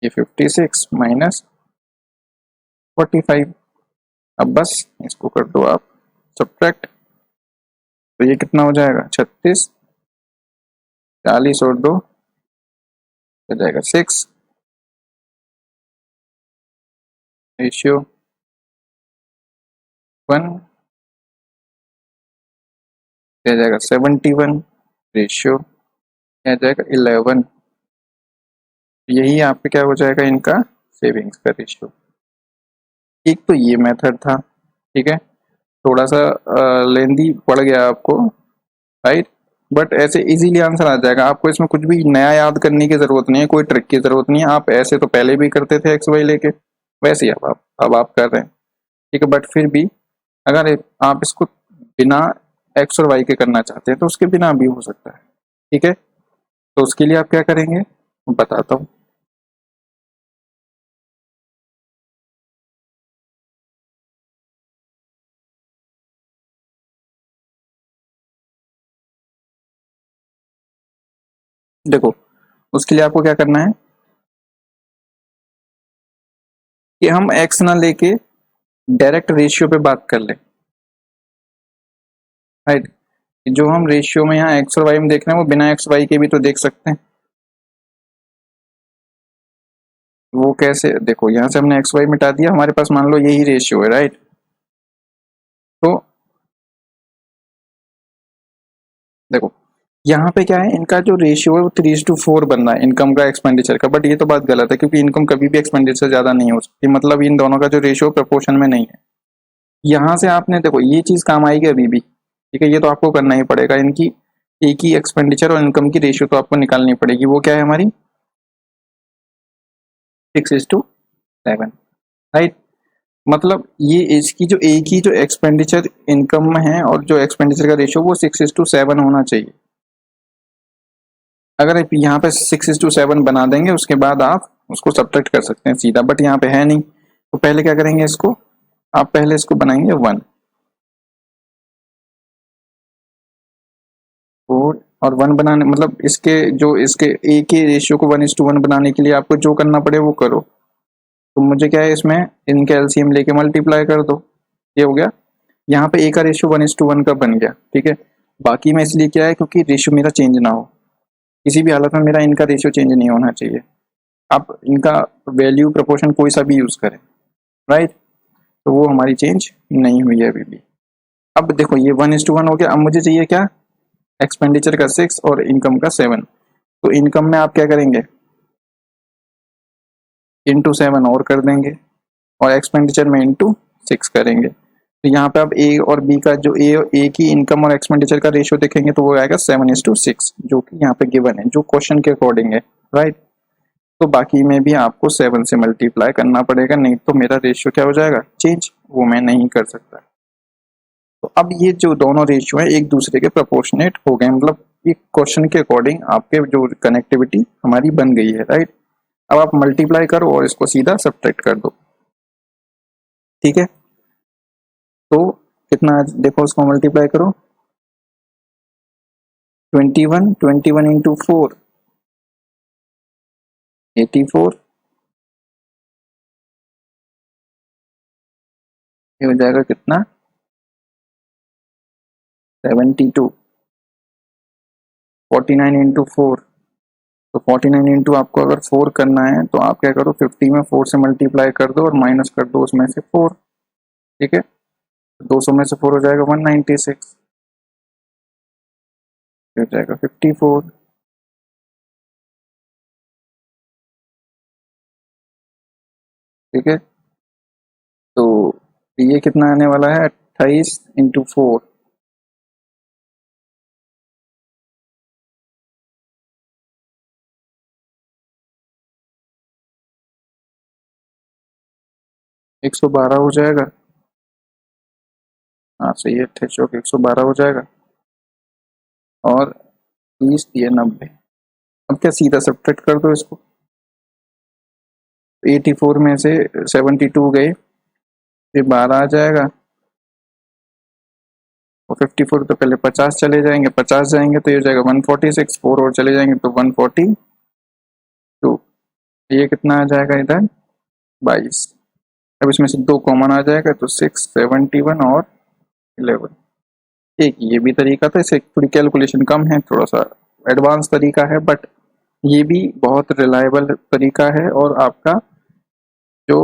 ये 56 माइनस 45। अब बस इसको कर दो आप सब्ट्रैक्ट, तो ये कितना हो जाएगा 36, 40 और 2 हो जाएगा 6 रेशियो 1 आ जाएगा 71 रेशियो आ जाएगा 11। यही आपके क्या हो जाएगा इनका सेविंग्स का रेशियो। एक तो ये मेथड था, ठीक है। थोड़ा सा लेंदी पड़ गया आपको, राइट। बट ऐसे इजीली आंसर आ जाएगा। आपको इसमें कुछ भी नया याद करने की जरूरत नहीं है, कोई ट्रिक की जरूरत नहीं है। आप ऐसे तो पहले भी करते थे एक्स वाई लेके, वैसे ही अब आप कर रहे हैं, ठीक है। बट फिर भी अगर आप इसको बिना एक्स और वाई के करना चाहते हैं तो उसके बिना भी हो सकता है, ठीक है। तो उसके लिए आप क्या करेंगे बताता हूँ। देखो उसके लिए आपको क्या करना है कि हम एक्स ना लेके डायरेक्ट रेशियो पे बात कर लें, राइट। जो हम रेशियो में यहाँ एक्स और वाई में देख रहे हैं वो बिना एक्स वाई के भी तो देख सकते हैं। वो कैसे, देखो यहाँ से हमने एक्स वाई मिटा दिया, हमारे पास मान लो यही रेशियो है, राइट। तो देखो यहाँ पे क्या है, इनका जो रेशियो है वो 3:4 बन रहा है इनकम का एक्सपेंडिचर का। बट ये तो बात गलत है, क्योंकि इनकम कभी भी एक्सपेंडिचर ज्यादा नहीं हो सकती। मतलब इन दोनों का जो रेशियो प्रोपोर्शन में नहीं है। यहाँ से आपने देखो ये चीज काम आएगी अभी भी, ठीक है, ये तो आपको करना ही पड़ेगा, इनकी एक ही एक्सपेंडिचर और इनकम की रेशियो तो आपको निकालनी पड़ेगी। वो क्या है हमारी 6:7, राइट। मतलब ये इसकी जो एक ही जो एक्सपेंडिचर इनकम में है और जो एक्सपेंडिचर का रेशियो वो 6:7 होना चाहिए। अगर आप यहाँ पे 6:7 बना देंगे उसके बाद आप उसको सब्ट्रैक्ट कर सकते हैं सीधा, बट यहाँ पे है नहीं, तो पहले क्या करेंगे इसको, आप पहले इसको बनाएंगे 1 4 और 1 बनाने मतलब इसके जो इसके ए के रेशियो को 1:1 बनाने के लिए आपको जो करना पड़े वो करो। तो मुझे क्या है इसमें इनके एलसीएम लेके मल्टीप्लाई कर दो, ये हो गया। यहाँ पे ए का रेशियो 1:1 का बन गया, ठीक है। बाकी में इसलिए क्या है क्योंकि रेशियो मेरा चेंज ना हो, किसी भी हालत में मेरा इनका रेशियो चेंज नहीं होना चाहिए। आप इनका वैल्यू प्रोपोर्शन कोई सा भी यूज करें, राइट, तो वो हमारी चेंज नहीं हुई है अभी भी। अब देखो ये 1:1 हो गया। अब मुझे चाहिए क्या, एक्सपेंडिचर का 6 और इनकम का 7। तो इनकम में आप क्या करेंगे, इंटू 7 और कर देंगे और एक्सपेंडिचर में इंटू 6 करेंगे। तो यहाँ पे आप ए और बी का जो ए की इनकम और एक्सपेंडिचर का रेशियो देखेंगे तो वो आएगा 7:6, जो कि यहाँ पे गिवन है, जो क्वेश्चन के अकॉर्डिंग है, राइट। तो बाकी में भी आपको 7 से मल्टीप्लाई करना पड़ेगा, नहीं तो मेरा रेशियो क्या हो जाएगा चेंज, वो मैं नहीं कर सकता। तो अब ये जो दोनों रेशियो है एक दूसरे के प्रोपोर्शनेट हो गए, मतलब एक क्वेश्चन के अकॉर्डिंग आपके जो कनेक्टिविटी हमारी बन गई है, राइट। अब आप मल्टीप्लाई करो और इसको सीधा सब्ट्रैक्ट कर दो, ठीक है। तो कितना देखो उसको मल्टीप्लाई करो, 21 इंटू 4 84, ये हो जाएगा कितना 72। 49 इंटू 4, तो 49 इंटू आपको अगर 4 करना है तो आप क्या करो 50 में 4 से मल्टीप्लाई कर दो और माइनस कर दो उसमें से 4, ठीक है। 200 में से 4 हो जाएगा 196, हो जाएगा 54, ठीक है। तो ये कितना आने वाला है 28 इंटू 4, 112 हो जाएगा। हाँ सही है, 112 हो जाएगा और 30 दिए 90। अब क्या सीधा सब्ट्रैक्ट कर दो इसको, 84 में से 72 गए, फिर 12 आ जाएगा और 54 तो पहले 50 चले जाएंगे, 50 जाएंगे तो ये हो जाएगा 146, 4 और चले जाएंगे तो 142, ये कितना आ जाएगा इधर 22। अब इसमें से 2 कॉमन आ जाएगा तो 6 71 और 11। एक ये भी तरीका था, इसे थोड़ी कैलकुलेशन कम है, थोड़ा सा एडवांस तरीका है, बट ये भी बहुत रिलायबल तरीका है और आपका जो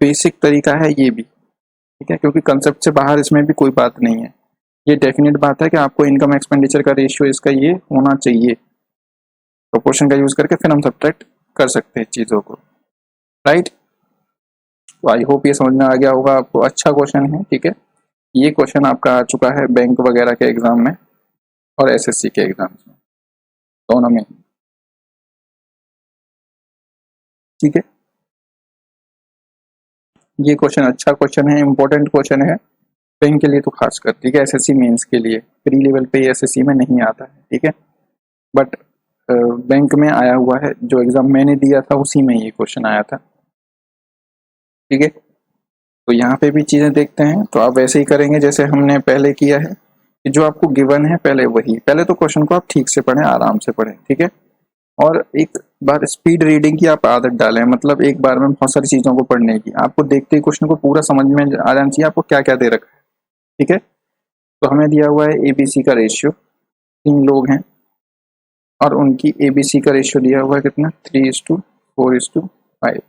बेसिक तरीका है ये भी, ठीक है, क्योंकि कंसेप्ट से बाहर इसमें भी कोई बात नहीं है। ये डेफिनेट बात है कि आपको इनकम एक्सपेंडिचर का रेशियो इसका ये होना चाहिए, प्रोपोर्शन का यूज करके फिर हम सब्ट्रैक्ट कर सकते हैं चीज़ों को, राइट। तो आई होप ये समझ में आ गया होगा आपको, अच्छा क्वेश्चन है, ठीक है। ये क्वेश्चन आपका आ चुका है बैंक वगैरह के एग्जाम में और एसएससी के एग्जाम में, दोनों में, ठीक है। ये क्वेश्चन अच्छा क्वेश्चन है, इंपॉर्टेंट क्वेश्चन है बैंक के लिए तो खासकर, ठीक है। एसएससी मेंस के लिए प्री लेवल पे एसएससी में नहीं आता है, ठीक है, बट बैंक में आया हुआ है, जो एग्जाम मैंने दिया था उसी में ये क्वेश्चन आया था, ठीक है। तो यहाँ पे भी चीजें देखते हैं, तो आप वैसे ही करेंगे जैसे हमने पहले किया है कि जो आपको गिवन है पहले वही, पहले तो क्वेश्चन को आप ठीक से पढ़ें, आराम से पढ़ें, ठीक है। और एक बार स्पीड रीडिंग की आप आदत डालें, मतलब एक बार में बहुत सारी चीजों को पढ़ने की, आपको देखते ही क्वेश्चन को पूरा समझ में आ जाना चाहिए आपको क्या क्या दे रखा है, ठीक है। तो हमें दिया हुआ है एबीसी का रेशियो, 3 लोग हैं और उनकी एबीसी का रेशियो दिया हुआ है कितना 3:4:5।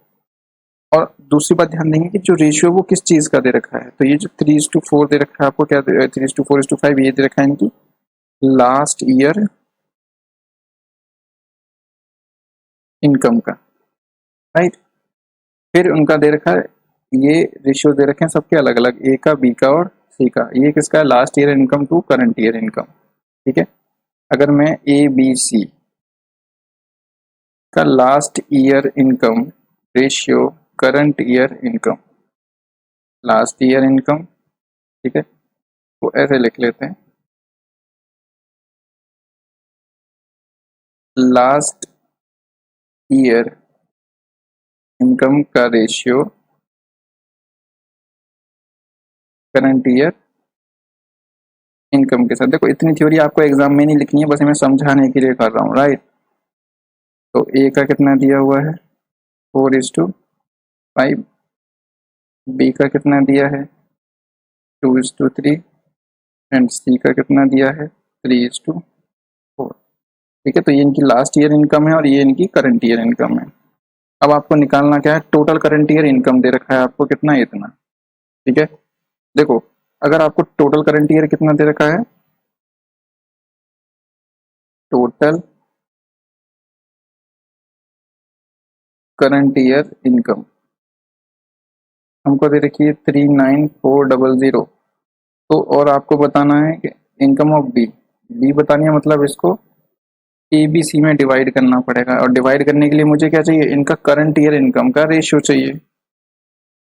और दूसरी बात ध्यान देंगे कि जो रेशियो वो किस चीज का दे रखा है, तो ये जो 3:4 दे रखा है आपको, क्या 3:4:5 ये दे रखा है इनकी लास्ट ईयर इनकम का, राइट। फिर उनका दे रखा है ये रेशियो दे रखे हैं सबके अलग अलग, ए का, बी का और सी का। ये किसका है? Last year income to current year income. ठीक है, अगर मैं ए बी सी का last year income ratio current year income, last year income, ठीक है, तो ऐसे लिख लेते हैं, लास्ट ईयर इनकम का रेशियो करंट ईयर इनकम के साथ। देखो इतनी थ्योरी आपको एग्जाम में नहीं लिखनी है, बस मैं समझाने के लिए कर रहा हूँ, राइट। तो ए का कितना दिया हुआ है? 4:5। बी का कितना दिया है? 2:3। एंड सी का कितना दिया है? 3:4। ठीक है, तो ये इनकी लास्ट ईयर इनकम है और ये इनकी करंट ईयर इनकम है। अब आपको निकालना क्या है? टोटल करंट ईयर इनकम दे रखा है आपको कितना? इतना। ठीक है, देखो अगर आपको टोटल करंट ईयर कितना दे रखा है, टोटल करंट ईयर इनकम हमको दे रखी है 39400। तो और आपको बताना है कि इनकम ऑफ बी, बी बतानी है, मतलब इसको ए बी सी में डिवाइड करना पड़ेगा। और डिवाइड करने के लिए मुझे क्या चाहिए? इनका करंट ईयर इनकम का रेशियो चाहिए।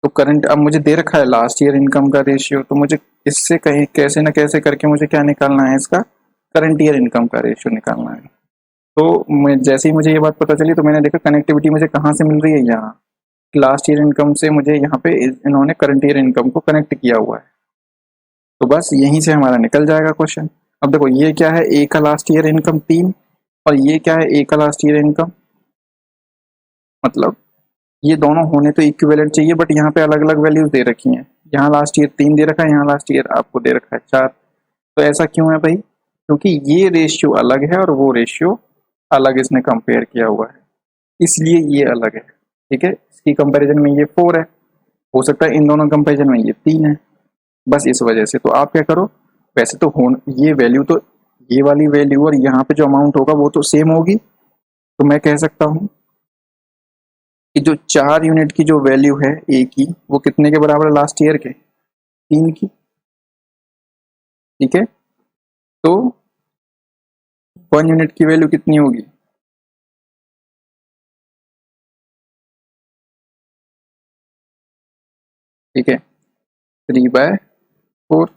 तो करंट, अब मुझे दे रखा है लास्ट ईयर इनकम का रेशियो, तो मुझे इससे कहीं कैसे ना कैसे करके मुझे क्या निकालना है? इसका करंट ईयर इनकम का रेशियो निकालना है। तो जैसे ही मुझे ये बात पता चली तो मैंने देखा कनेक्टिविटी मुझे कहाँ से मिल रही है? यहाँ लास्ट ईयर इनकम से मुझे यहाँ पे इन्होंने करंट ईयर इनकम को कनेक्ट किया हुआ है। तो बस यहीं से हमारा निकल जाएगा क्वेश्चन। अब देखो ये क्या है? ए का लास्ट ईयर इनकम 3, और ये क्या है? ए का लास्ट ईयर इनकम। मतलब ये दोनों होने तो इक्विवेलेंट चाहिए, बट यहाँ पे अलग अलग वैल्यूज दे रखी हैं। यहाँ लास्ट ईयर 3 दे रखा है, यहाँ लास्ट ईयर आपको दे रखा है 4। तो ऐसा क्यों है भाई? क्योंकि ये रेशियो अलग है और वो रेशियो अलग इसने कंपेयर किया हुआ है, इसलिए ये अलग है। ठीक है, इसकी कंपैरिजन में ये 4 है, हो सकता है इन दोनों कंपैरिजन में ये 3 है, बस इस वजह से। तो आप क्या करो, वैसे तो हो ये वैल्यू तो, ये वाली वैल्यू और यहाँ पे जो अमाउंट होगा वो तो सेम होगी। तो मैं कह सकता हूँ कि जो 4 यूनिट की जो वैल्यू है ए की, वो कितने के बराबर है लास्ट ईयर के? 3 की। ठीक है, तो 1 यूनिट की वैल्यू कितनी होगी? ठीक है, 3/4।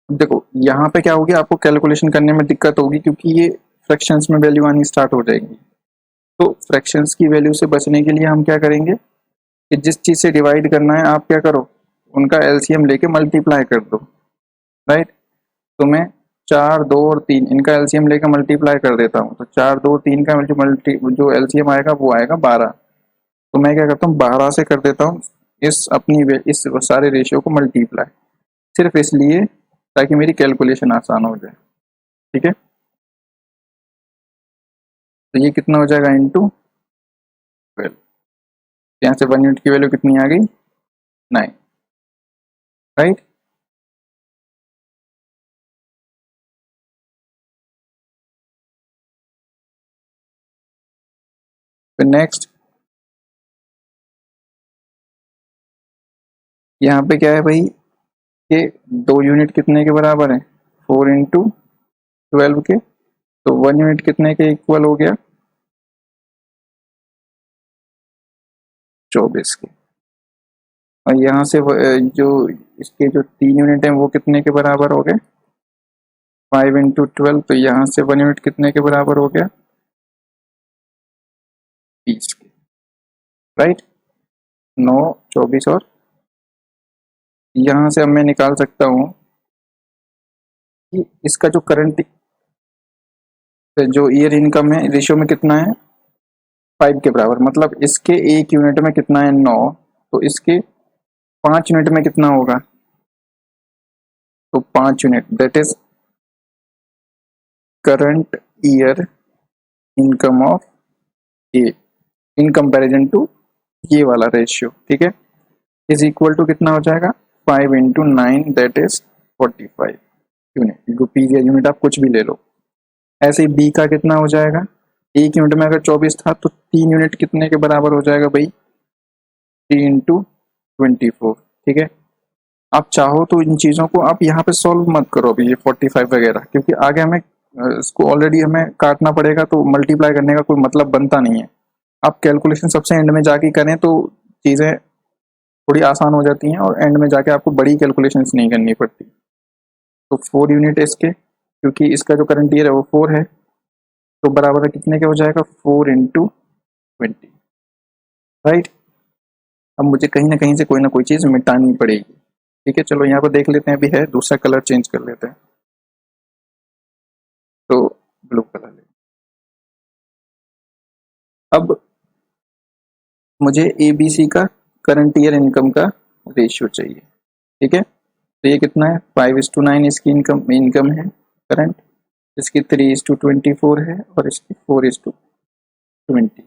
देखो यहाँ पे क्या होगी, आपको कैलकुलेशन करने में दिक्कत होगी क्योंकि ये फ्रैक्शंस में वैल्यू आनी स्टार्ट हो जाएगी। तो फ्रैक्शंस की वैल्यू से बचने के लिए हम क्या करेंगे कि जिस चीज से डिवाइड करना है आप क्या करो, उनका एलसीएम लेके मल्टीप्लाई कर दो, राइट। तो मैं 4, 2 और 3 इनका एलसीएम लेकर मल्टीप्लाई कर देता हूँ। तो 4, 2, 3 का जो एलसीएम आएगा वो आएगा 12। तो मैं क्या करता हूँ, 12 से कर देता हूँ इस सारे रेशियो को मल्टीप्लाई, सिर्फ इसलिए ताकि मेरी कैलकुलेशन आसान हो जाए। ठीक है, तो ये कितना हो जाएगा? इंटू 12। यहाँ से 1 यूनिट की वैल्यू कितनी आ गई? 9, राइट। फिर नेक्स्ट यहाँ पे क्या है भाई, कि 2 यूनिट कितने के बराबर है? 4 × 12 के। तो 1 यूनिट कितने के इक्वल हो गया? 24 के। और यहाँ से जो इसके जो 3 यूनिट हैं वो कितने के बराबर हो गए? 5 × 12। तो यहाँ से 1 यूनिट कितने के बराबर हो गया? 20 के, राइट। 9, 24 और यहाँ से अब मैं निकाल सकता हूँ कि इसका जो करंट जो ईयर इनकम है रेशियो में कितना है? 5 के बराबर। मतलब इसके 1 यूनिट में कितना है? 9। तो इसके 5 यूनिट में कितना होगा? तो 5 unit, that is current year income of A in comparison to ये वाला रेशियो। ठीक है, इज इक्वल टू कितना हो जाएगा? 5 × 9 दैट इज 45 यूनिट। रुपीज या यूनिट आप कुछ भी ले लो। ऐसे ही बी का कितना हो जाएगा? 1 यूनिट में अगर 24 था तो 3 यूनिट कितने के बराबर हो जाएगा भाई? 3 × 24, ठीक है। आप चाहो तो इन चीज़ों को आप यहाँ पे सॉल्व मत करो अभी, ये 45 वगैरह, क्योंकि आगे हमें इसको ऑलरेडी हमें काटना पड़ेगा, तो मल्टीप्लाई करने का कोई मतलब बनता नहीं है। आप कैलकुलेशन सबसे एंड में जाके करें तो चीज़ें थोड़ी आसान हो जाती हैं, और एंड में जाके आपको बड़ी कैलकुलेशंस नहीं करनी पड़ती। तो 4 यूनिट इसके, क्योंकि इसका जो करंट ईयर है वो 4 है, तो बराबर कितने के हो जाएगा, 4 × 20, राइट। अब मुझे कहीं ना कहीं से कोई ना कोई चीज़ मिटानी पड़ेगी, ठीक है। चलो यहाँ पर देख लेते हैं, अभी है, दूसरा कलर चेंज कर लेते हैं, तो ब्लू कलर ले। अब मुझे ABC का करंट ईयर इनकम का रेशियो चाहिए, ठीक है। तो ये कितना है, 5:9 इसकी इनकम है करंट, इसकी 3:24 है, और इसकी 4:20,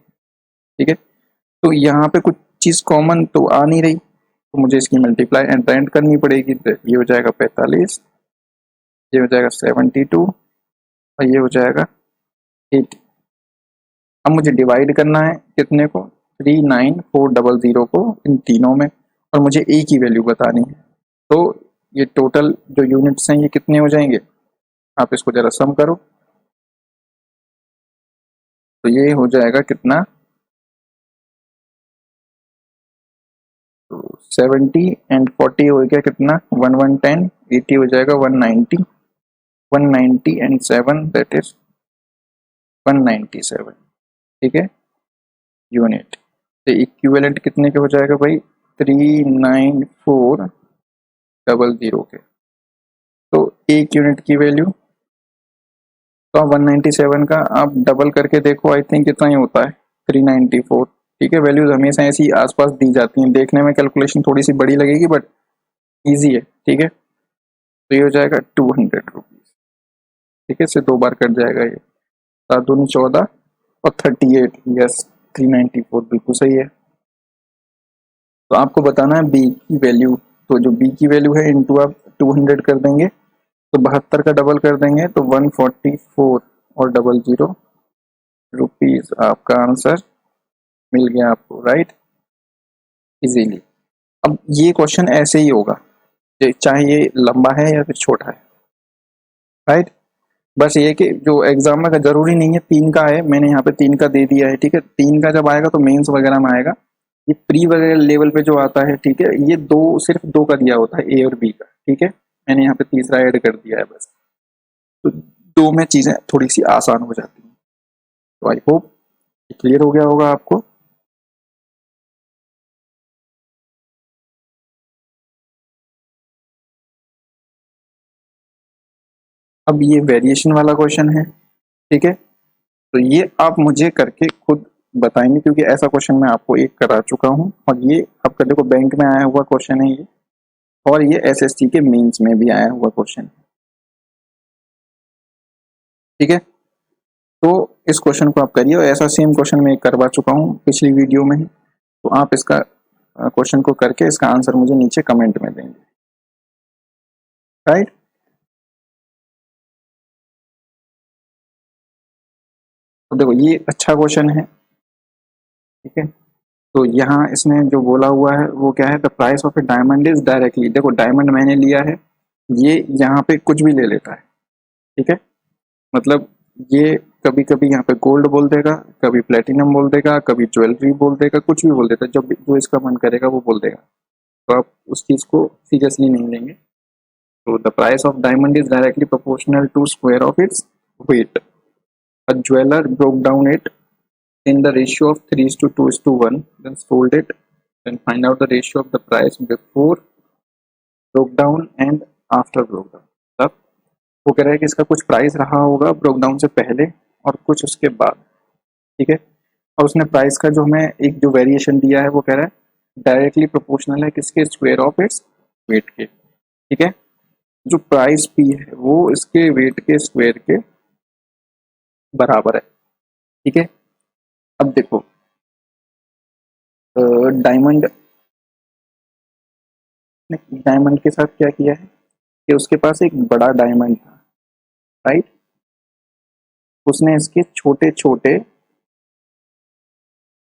ठीक है। तो यहाँ पे कुछ चीज़ कॉमन तो आ नहीं रही, तो मुझे इसकी मल्टीप्लाई एंड रेंट करनी पड़ेगी। तो ये हो जाएगा 45, ये हो जाएगा 72, और ये हो जाएगा 80। अब मुझे डिवाइड करना है कितने को, 39400 को इन तीनों में, और मुझे ए की वैल्यू बतानी है। तो ये टोटल जो यूनिट्स हैं ये कितने हो जाएंगे, आप इसको जरा सम करो, तो ये हो जाएगा कितना, तो 70 एंड 40 हो गया कितना, 1110, 80 हो जाएगा 190, 190 एंड 7 दैट इज 197, ठीक है, यूनिट। तो इक्विवेलेंट कितने के हो जाएगा भाई, 39400 के। तो एक यूनिट की वैल्यू, तो आप 197 का आप डबल करके देखो, आई थिंक कितना ही होता है, 394, ठीक है। वैल्यूज हमेशा ऐसी आसपास दी जाती हैं, देखने में कैलकुलेशन थोड़ी सी बड़ी लगेगी बट ईजी है, ठीक है। तो ये हो जाएगा 200 रुपीज, ठीक है, इससे 2 बार कट जाएगा ये, 7×2 = 14 और 38, यस 394 बिल्कुल सही है। तो आपको बताना है बी की वैल्यू, तो जो बी की वैल्यू है इंटू आप 200 कर देंगे, तो 72 का डबल कर देंगे तो 144 और 00 रुपीज, आपका आंसर मिल गया आपको, राइट, इजीली। अब ये क्वेश्चन ऐसे ही होगा, चाहे ये लंबा है या फिर छोटा है, राइट। बस ये कि जो एग्जाम में का जरूरी नहीं है 3 का है, मैंने यहाँ पे 3 का दे दिया है, ठीक है। 3 का जब आएगा तो मेंस वगैरह में आएगा, ये प्री वगैरह लेवल पे जो आता है, ठीक है, ये सिर्फ दो का दिया होता है, ए और बी का, ठीक है। मैंने यहाँ पे तीसरा ऐड कर दिया है बस, तो 2 में चीजें थोड़ी सी आसान हो जाती हैं। तो आई होप क्लियर हो गया होगा आपको। अब ये वेरिएशन वाला क्वेश्चन है, ठीक है, तो ये आप मुझे करके खुद बताएंगे, क्योंकि ऐसा क्वेश्चन मैं आपको एक करा चुका हूँ, और ये आपका देखो बैंक में आया हुआ क्वेश्चन है ये, और ये एसएससी के मेंस में भी आया हुआ क्वेश्चन, ठीक है। तो इस क्वेश्चन को आप करिए, और ऐसा सेम क्वेश्चन मैं करवा चुका हूँ पिछली वीडियो में ही, तो आप इसका क्वेश्चन को करके इसका आंसर मुझे नीचे कमेंट में देंगे, राइट। तो देखो ये अच्छा क्वेश्चन है, ठीक है। तो यहाँ इसने जो बोला हुआ है वो क्या है, the price of A diamond is directly, देखो डायमंड मैंने लिया है, ये यहाँ पे कुछ भी ले लेता है, ठीक है, मतलब ये कभी कभी यहाँ पे गोल्ड बोल देगा, कभी प्लेटिनम बोल देगा, कभी ज्वेलरी बोल देगा, कुछ भी बोल देता है, जब जो इसका मन करेगा वो बोल देगा, तो आप उस चीज को सीरियसली नहीं लेंगे। तो the price of diamond is directly proportional to square of its weight, a jeweller broke down it in the ratio of 3:2:1, then sold it, then find out the ratio of the price before broke down and after broke down। तब वो कह रहा है कि इसका कुछ price रहा होगा ब्रोक डाउन से पहले और कुछ उसके बाद, ठीक है। और उसने प्राइस का जो हमें एक जो वेरिएशन दिया है वो कह रहा है डायरेक्टली प्रोपोर्शनल है किसके, स्क्वायर ऑफ इट्स वेट के, ठीक है। जो प्राइस पी है वो इसके वेट के स्क्वायर के बराबर है, ठीक है। अब देखो डायमंड, डायमंड के साथ क्या किया है कि उसके पास एक बड़ा डायमंड था, राइट, उसने इसके छोटे छोटे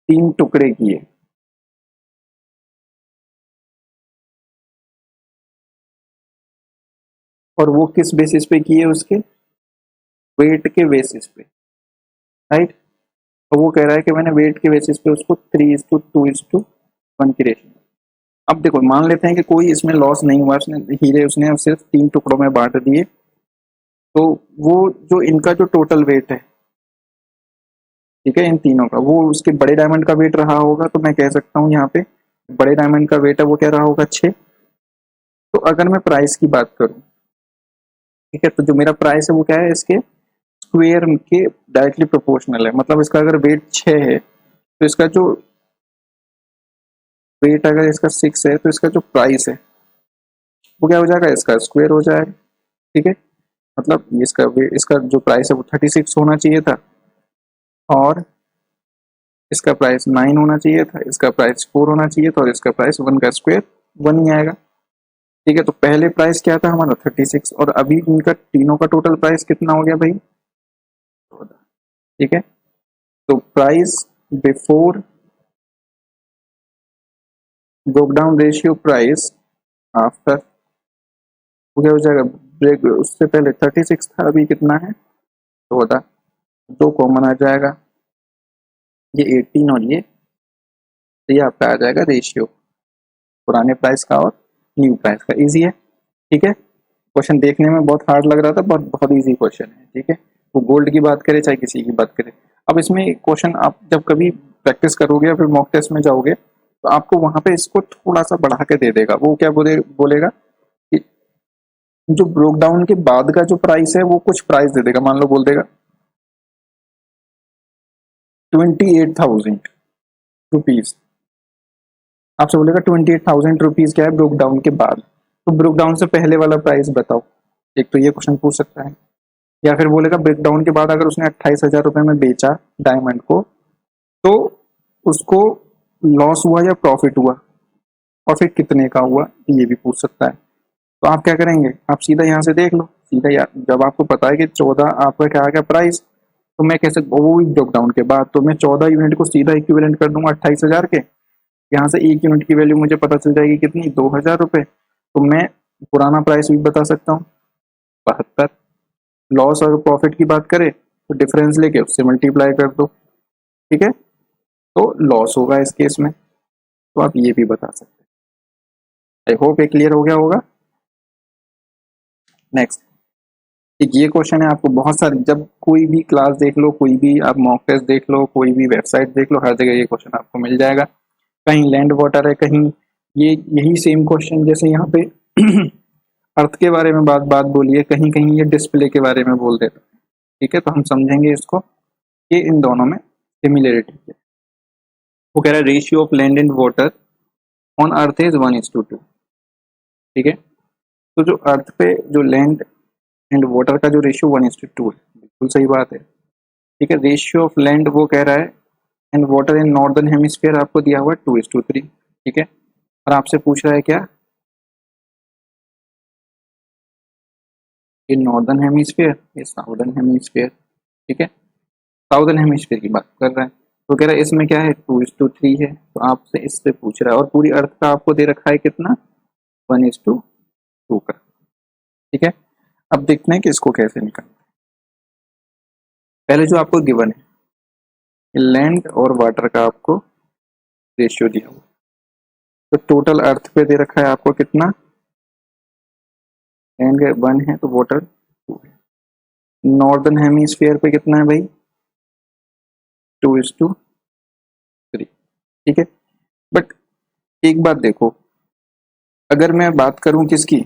3 टुकड़े किए, और वो किस बेसिस पे की है, उसके वेट के बेसिस पे, राइट। तो वो कह रहा है कि मैंने वेट के बेसिस पे उसको 3:2:1 की रेशियो। अब देखो मान लेते हैं कि कोई इसमें लॉस नहीं हुआ, उसने हीरे उसने सिर्फ 3 टुकड़ों में बांट दिए, तो वो जो इनका जो टोटल वेट है, ठीक है, इन तीनों का, वो उसके बड़े डायमंड का वेट रहा होगा। तो मैं कह सकता हूँ यहाँ पे बड़े डायमंड का वेट है वो क्या रहा होगा, 6। तो अगर मैं प्राइस की बात करूँ, ठीक है, तो जो मेरा प्राइस है वो क्या है, इसके स्क्वेयर के डायरेक्टली प्रोपोर्शनल है। मतलब इसका अगर वेट 6 है तो इसका जो वेट अगर इसका 6 है तो इसका जो प्राइस है वो क्या हो जाएगा, इसका स्क्वेयर हो जाएगा, ठीक है। मतलब इसका जो प्राइस है वो 36 होना चाहिए था, और इसका प्राइस 9 होना चाहिए था, इसका प्राइस 4 होना चाहिए था, और इसका प्राइस 1 का स्क्वायर 1 ही आएगा, ठीक है। तो पहले प्राइस क्या था हमारा 36, और अभी इनका तीनों का टोटल प्राइस कितना हो गया भाई, 14, ठीक है। तो price before broke down ratio price after, वो क्या हो जाएगा, ब्रेक उससे पहले 36 था, अभी कितना है 14, 2 कॉमन आ जाएगा, ये 18 और ये आपका आ जाएगा रेशियो पुराने प्राइस का और न्यू प्राइस का। इजी है, ठीक है। क्वेश्चन देखने में बहुत हार्ड लग रहा था, बहुत बहुत इजी क्वेश्चन है, ठीक है। वो गोल्ड की बात करें चाहे किसी की बात करें। अब इसमें क्वेश्चन आप जब कभी प्रैक्टिस करोगे या फिर मॉक टेस्ट में जाओगे तो आपको वहां पे इसको थोड़ा सा बढ़ा के दे देगा। वो क्या बोलेगा कि जो ब्रोक डाउन के बाद का जो प्राइस है वो कुछ प्राइस दे देगा, मान लो बोल देगा 28,000 रुपीज, आपसे बोलेगा 28,000 रुपीज क्या है ब्रोक डाउन के बाद, तो ब्रोक डाउन से पहले वाला प्राइस बताओ। एक तो ये क्वेश्चन पूछ सकता है, या फिर बोलेगा ब्रेक डाउन के बाद अगर उसने 28,000 रुपए में बेचा डायमंड को तो उसको लॉस हुआ या प्रॉफिट हुआ, और फिर कितने का हुआ, ये भी पूछ सकता है। तो आप क्या करेंगे, आप सीधा यहाँ से देख लो, सीधा यार जब आपको पता है कि 14 आपका क्या आ गया प्राइस, तो मैं कैसे, वो भी ब्रेक डाउन के बाद, तो मैं 14 यूनिट को सीधा इक्विवेलेंट कर दूंगा 28,000 के। यहाँ से एक यूनिट की वैल्यू मुझे पता चल जाएगी कितनी, 2,000 रुपये। तो मैं पुराना प्राइस भी बता सकता हूँ 72। लॉस और प्रॉफिट की बात करें तो डिफरेंस लेके उससे मल्टीप्लाई कर दो, ठीक है। तो लॉस होगा इस केस में, तो आप ये भी बता सकते हैं। आई होप ये क्लियर हो गया होगा। नेक्स्ट, एक ये क्वेश्चन है, आपको बहुत सारे, जब कोई भी क्लास देख लो, कोई भी आप मॉक टेस्ट देख लो, कोई भी वेबसाइट देख लो, हर जगह ये क्वेश्चन आपको मिल जाएगा। कहीं लैंड वाटर है, कहीं ये यही सेम क्वेश्चन जैसे यहाँ पे अर्थ के बारे में बात बात बोली है, कहीं कहीं ये डिस्प्ले के बारे में बोल देता है, ठीक है। तो हम समझेंगे इसको कि इन दोनों में सिमिलरिटी है। वो कह रहा है ratio of land and water on earth is 1:2, ठीक है। तो जो अर्थ पे जो लैंड एंड वाटर का जो रेशियो 1:2 है, बिल्कुल सही बात है, ठीक है। रेशियो ऑफ लैंड वो कह रहा है and water in northern hemisphere आपको दिया हुआ है 2:3, ठीक है। और आपसे पूछ रहा है क्या, ये नॉर्दर्न हेमिस्फीयर, ये साउदर्न हेमिस्फीयर, ठीक है। साउदर्न हेमिस्फीयर की बात कर रहा है, तो कह रहा है इसमें क्या है 2:3 है, तो आपसे इससे पूछ रहा है, और पूरी अर्थ का आपको दे रखा है कितना 1:2 का, ठीक है। अब देखते हैं कि इसको कैसे निकालना है। पहले जो आपको गिवन है लैंड और वाटर का आपको रेशियो दिया हुआ, तो टोटल अर्थ पे दे रखा है आपको कितना, लैंड 1 है तो वाटर 2 है। नॉर्दर्न हेमिस्फीयर पे कितना है भाई 2:3, ठीक है। बट एक बात देखो, अगर मैं बात करूं किसकी,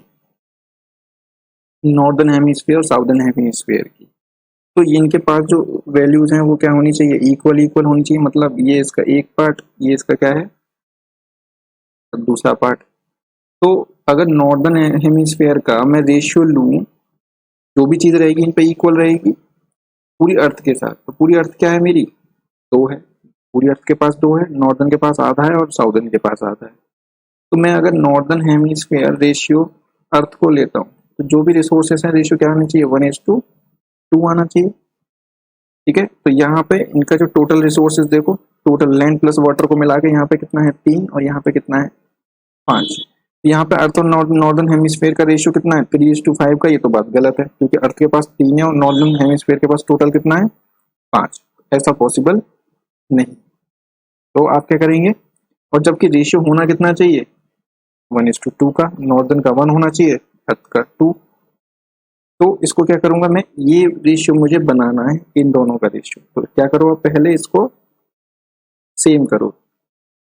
नॉर्दर्न हेमिस्फीयर और साउदर्न हेमिस्फीयर की, तो इनके पास जो वैल्यूज हैं वो क्या होनी चाहिए, इक्वल इक्वल होनी चाहिए। मतलब ये इसका एक पार्ट, ये इसका क्या है दूसरा पार्ट। तो अगर नॉर्दर्न हेमिस्फीयर का मैं रेशियो लूं, जो भी चीज रहेगी इन पे इक्वल रहेगी पूरी अर्थ के साथ। तो पूरी अर्थ क्या है मेरी 2 है, पूरी अर्थ के पास 2 है, नॉर्दर्न के पास आधा है और साउदर्न के पास आधा है। तो मैं अगर नॉर्दर्न हेमिस्फीयर रेशियो अर्थ को लेता हूँ तो जो भी रिसोर्सेस है रेशियो क्या आना चाहिए 1:2 आना चाहिए, ठीक है। तो यहाँ पे इनका जो टोटल रिसोर्सेज देखो, टोटल लैंड प्लस वाटर को मिला के यहाँ पे कितना है 3 और यहाँ पे कितना है 5। यहाँ पे अर्थ और नॉर्दर्न हेमिस्फेयर का रेशियो कितना है 3:5 का। ये तो बात गलत है क्योंकि अर्थ के पास 3 है और नॉर्दर्न हेमिस्फेयर के पास टोटल कितना है 5। ऐसा पॉसिबल नहीं। तो आप क्या करेंगे, और जबकि रेशियो होना कितना चाहिए 1:2 का, नॉर्दर्न का 1 होना चाहिए, अर्थ का 2। तो इसको क्या करूंगा मैं, ये रेशियो मुझे बनाना है इन दोनों का रेशियो। तो क्या करो आप पहले इसको सेम करो,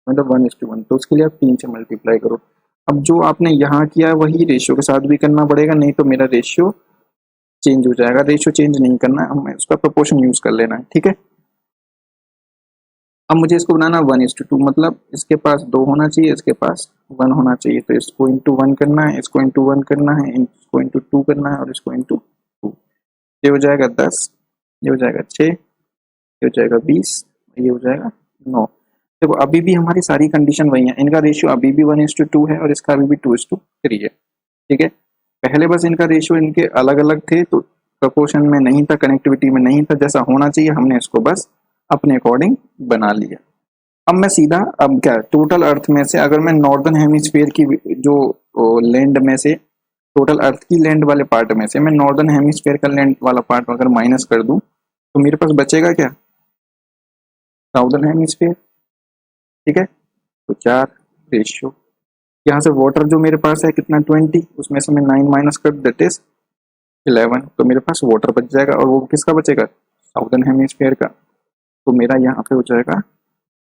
मतलब 1:1। तो उसके लिए आप 3 से मल्टीप्लाई करो। अब जो आपने यहाँ किया वही रेशियो के साथ भी करना पड़ेगा, नहीं तो मेरा रेशियो चेंज हो जाएगा। रेशियो चेंज नहीं करना है, हमें उसका प्रोपोर्शन यूज कर लेना है, ठीक है। अब मुझे इसको बनाना 1:2, मतलब इसके पास 2 होना चाहिए, इसके पास 1 होना चाहिए। तो इसको इंटू 1 करना है, इसको इंटू 1 करना है, इसको इंटू 2 करना है और इसको इंटू 2। ये हो जाएगा 10, ये हो जाएगा 6, ये हो जाएगा 20, ये हो जाएगा 9। देखो अभी भी हमारी सारी कंडीशन वही है, इनका रेशियो अभी भी 1:2 है और इसका अभी भी 2:3 है, ठीक है। पहले बस इनका रेशियो इनके अलग अलग थे, तो प्रोपोर्शन में नहीं था, कनेक्टिविटी में नहीं था, जैसा होना चाहिए हमने इसको बस अपने अकॉर्डिंग बना लिया। अब मैं सीधा, अब क्या टोटल अर्थ में से अगर मैं नॉर्दर्न हेमिस्फीयर की जो लैंड में से, टोटल अर्थ की लैंड वाले पार्ट में से मैं नॉर्दर्न हेमिस्फीयर का लैंड वाला पार्ट अगर माइनस कर दूं तो मेरे पास बचेगा क्या साउदर्न हेमिस्फीयर, ठीक है। तो 4 रेशियो, यहाँ से वाटर जो मेरे पास है कितना 20, उसमें से मैं 9 माइनस कर, दैट इज 11। तो मेरे पास वाटर बच जाएगा और वो किसका बचेगा साउदर्न हेमिस्फीयर का। तो मेरा यहाँ पे हो जाएगा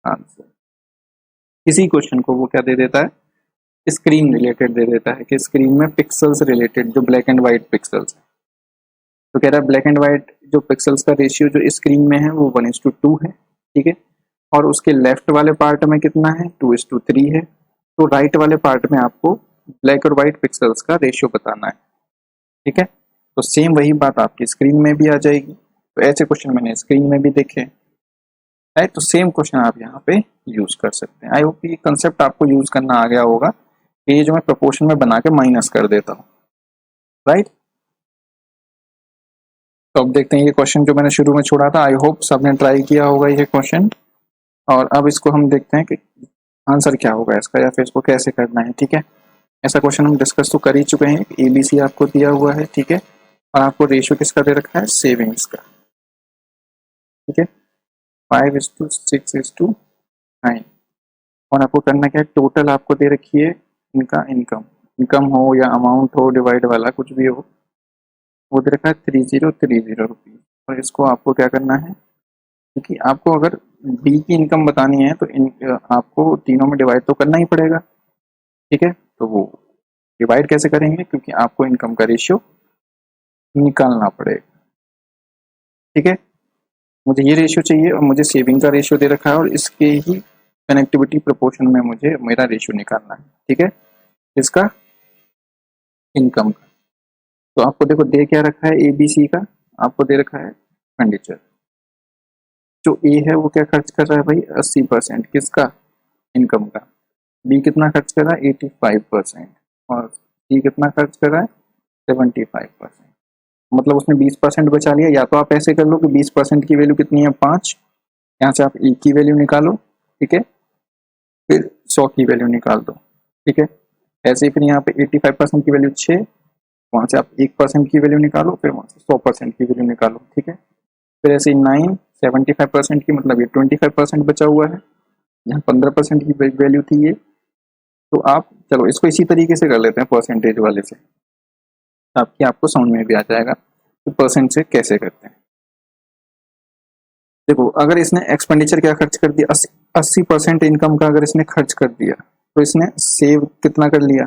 आंसर। इसी क्वेश्चन को वो क्या दे देता है, स्क्रीन रिलेटेड दे देता है कि स्क्रीन में पिक्सल्स रिलेटेड, जो ब्लैक एंड व्हाइट पिक्सल्स है। तो कह रहा है ब्लैक एंड व्हाइट जो पिक्सल्स का रेशियो जो स्क्रीन में है वो 1:2 है, ठीक है। और उसके लेफ्ट वाले पार्ट में कितना है 2:3 है। तो राइट वाले पार्ट में आपको ब्लैक और व्हाइट पिक्सल्स का रेशियो बताना है, ठीक है। तो सेम वही बात आपकी स्क्रीन में भी आ जाएगी। तो ऐसे क्वेश्चन मैंने स्क्रीन में भी देखे है, तो सेम क्वेश्चन आप यहाँ पे यूज कर सकते हैं। आई होप ये कंसेप्ट आपको यूज करना आ गया होगा। ये जो मैं प्रोपोर्शन में बना के माइनस कर देता हूँ, राइट। तो अब देखते हैं ये क्वेश्चन जो मैंने शुरू में छोड़ा था, आई होप सबने ट्राई किया होगा ये क्वेश्चन। और अब इसको हम देखते हैं कि आंसर क्या होगा इसका या फिर इसको कैसे करना है, ठीक है। ऐसा क्वेश्चन हम डिस्कस तो कर ही चुके हैं, ABC आपको दिया हुआ है, ठीक है। और आपको रेशियो किसका दे रखा है सेविंग्स का, ठीक है, 5:6:9। और आपको करना क्या है, टोटल आपको दे रखी है इनका इनकम, इनकम हो या अमाउंट हो, डिवाइड वाला कुछ भी हो, वो दे रखा है 3030 रुपीज। और इसको आपको क्या करना है, क्योंकि आपको अगर डी की इनकम बतानी है तो आपको तीनों में डिवाइड तो करना ही पड़ेगा, ठीक है। तो वो डिवाइड कैसे करेंगे, क्योंकि आपको इनकम का रेशियो निकालना पड़ेगा, ठीक है। मुझे ये रेशियो चाहिए और मुझे सेविंग का रेशियो दे रखा है और इसके ही कनेक्टिविटी प्रोपोर्शन में मुझे मेरा रेशियो निकालना है, ठीक है, इसका इनकम का। तो आपको देखो दे क्या रखा है ABC का, आपको दे रखा है एक्सपेंडिचर। जो ए है वो क्या खर्च कर रहा है भाई 80% किसका इनकम का। बी कितना खर्च कर रहा है 85% और सी कितना खर्च कर रहा है 75%। मतलब उसने 20% बचा लिया। या तो आप ऐसे कर लो कि 20% की वैल्यू कितनी है 5, यहाँ से आप ए की वैल्यू निकालो, ठीक है, फिर 100 की वैल्यू निकाल दो, ठीक है। ऐसे ही फिर यहाँ पे 85% की वैल्यू 6, वहाँ से आप 1% की वैल्यू निकालो, फिर वहाँ से 100% की वैल्यू निकालो, ठीक है। फिर ऐसे ही 9 75% की, मतलब ये 25% बचा हुआ है, यहाँ 15% की वैल्यू थी ये। तो आप चलो इसको इसी तरीके से कर लेते हैं परसेंटेज वाले से, ताकि आपको समझ में भी आ जाएगा कि परसेंट से कैसे करते हैं। देखो अगर इसने एक्सपेंडिचर क्या खर्च कर दिया 80% इनकम का अगर इसने खर्च कर दिया तो इसने सेव कितना कर लिया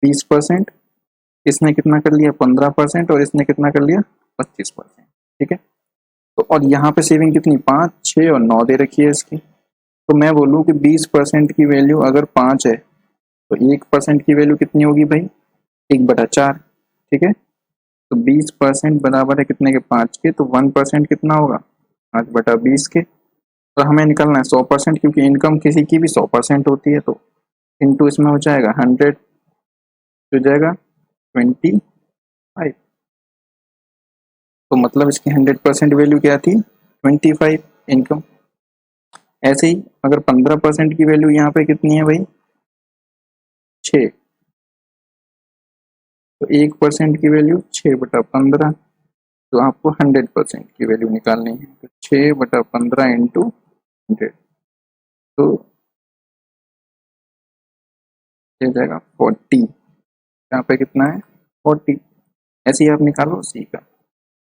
20%, इसने कितना कर लिया 15% और इसने कितना कर लिया 25%, ठीक है। तो और यहाँ पे सेविंग कितनी 5 6 और 9 दे रखी है इसकी। तो मैं बोलूँ कि 20% की वैल्यू अगर 5 है तो 1% की वैल्यू कितनी होगी भाई 1/4, ठीक है। तो 20% बराबर है कितने के 5 के, तो 1% कितना होगा 5/20 के। तो हमें निकलना है 100%, क्योंकि इनकम किसी की भी 100% होती है। तो इनटू इसमें हो जाएगा 100, हो जाएगा 25। तो मतलब इसकी 100% वैल्यू क्या थी 25 इनकम। ऐसे ही अगर 15% की वैल्यू यहाँ पे कितनी है भाई 6, तो 1% की वैल्यू 6/15, तो आपको 100% की वैल्यू निकालनी है। तो 6/15 इंटू 100, तो ये जाएगा 40। यहाँ पे कितना है 40, ऐसे ही आप निकालो सी का।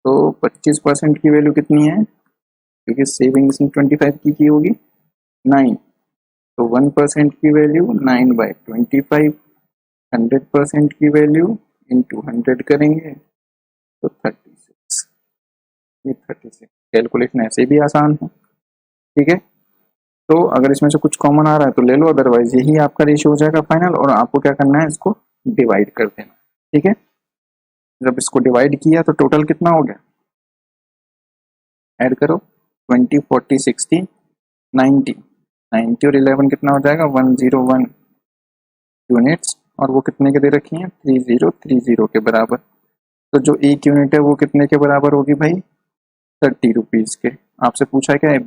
तो 25% की वैल्यू कितनी है, क्योंकि सेविंग्स 25 की होगी 9, तो 1% की वैल्यू 9/25, 100% की वैल्यू इंटू 100 करेंगे तो 36। ये 36 कैलकुलेशन ऐसे भी आसान है, ठीक है। तो अगर इसमें से कुछ कॉमन आ रहा है तो ले लो, अदरवाइज यही आपका रेशियो हो जाएगा फाइनल, और आपको क्या करना है, इसको डिवाइड कर देना, ठीक है। जब इसको डिवाइड किया तो टोटल कितना हो गया, ऐड करो 20, 40, 60, 90, 90 और 11 कितना हो जाएगा 101 यूनिट्स, और वो कितने के दे रखी हैं 3030 के बराबर। तो जो एक यूनिट है वो कितने के बराबर होगी भाई 30 रुपीज़ के। आपसे पूछा क्या है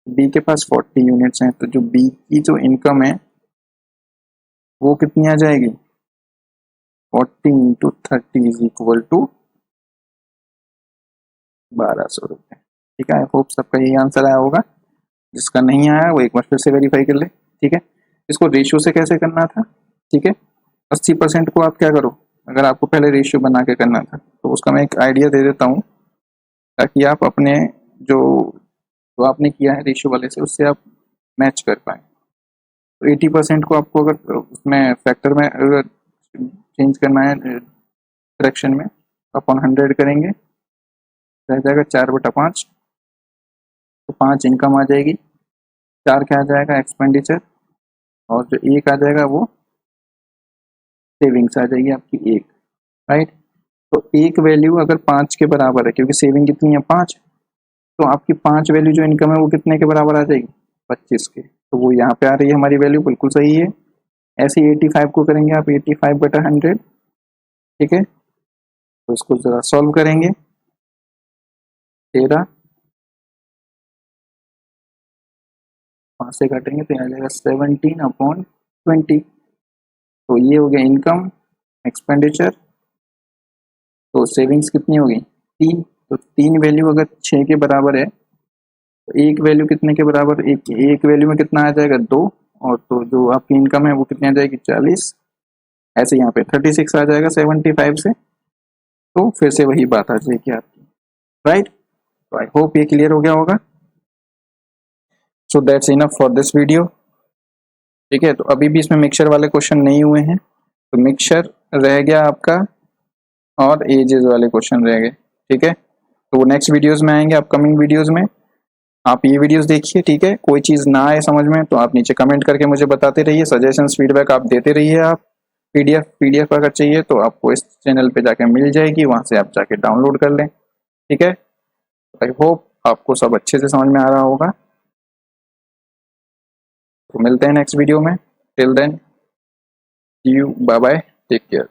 बी के पास 40 यूनिट्स हैं, तो जो बी की जो इनकम है वो कितनी आ जाएगी 40 इंटू 30 इज इक्वल टू 1200 रुपये, ठीक है। आई होप सबका यही आंसर आया होगा, जिसका नहीं आया वो एक बार फिर से वेरीफाई कर ले, ठीक है। इसको रेशियो से कैसे करना था, ठीक है। 80% को आप क्या करो, अगर आपको पहले रेशियो बना के करना था तो उसका मैं एक आइडिया दे देता हूँ, ताकि आप अपने जो जो आपने किया है रेशियो वाले से उससे आप मैच कर पाए। तो 80% को आपको अगर उसमें फैक्टर में अगर चेंज करना है फ्रैक्शन में, अपन 100 करेंगे, रह जाएगा 4/5, तो 5 इनकम आ जाएगी, 4 क्या आ जाएगा एक्सपेंडिचर, और जो 1 आ जाएगा वो सेविंग्स आ जाएगी आपकी 1, राइट। तो एक वैल्यू अगर 5 के बराबर है, क्योंकि सेविंग कितनी है 5, तो आपकी 5 वैल्यू जो इनकम है वो कितने के बराबर आ जाएगी 25 के, तो वो यहाँ पे आ रही है हमारी वैल्यू, बिल्कुल सही है। ऐसे ही 85 को करेंगे आप 85/100, ठीक है। तो इसको जरा सॉल्व करेंगे, 13 5 से काटेंगे तो यहाँ जाएगा 17/20, तो ये हो गया इनकम, एक्सपेंडिचर, तो सेविंग्स कितनी होगी 3, तो 3 वैल्यू अगर 6 के बराबर है तो एक वैल्यू कितने के बराबर, एक वैल्यू में कितना आ जाएगा 2, और तो जो आपकी इनकम है वो कितनी आ जाएगी 40, ऐसे यहाँ पे 36 आ जाएगा 75 से, तो फिर से वही बात आ जाएगी आपकी, राइट। तो आई होप ये क्लियर हो गया होगा। So that's enough for this video, ठीक है। तो अभी भी इसमें मिक्सचर वाले क्वेश्चन नहीं हुए हैं, तो मिक्सचर रह गया आपका और एजेस वाले क्वेश्चन रह गए, ठीक है। तो वो नेक्स्ट वीडियोस में आएंगे, अपकमिंग वीडियोस में। आप ये वीडियोस देखिए, ठीक है। कोई चीज़ ना आए समझ में तो आप नीचे कमेंट करके मुझे बताते रहिए, सजेशंस फीडबैक आप देते रहिए। आप पीडीएफ अगर चाहिए तो आपको इस चैनल पे जाके मिल जाएगी, वहाँ से आप जाके डाउनलोड कर लें, ठीक है। आई होप आपको सब अच्छे से समझ में आ रहा होगा। तो मिलते हैं नेक्स्ट वीडियो में, till then see you, bye bye, take care.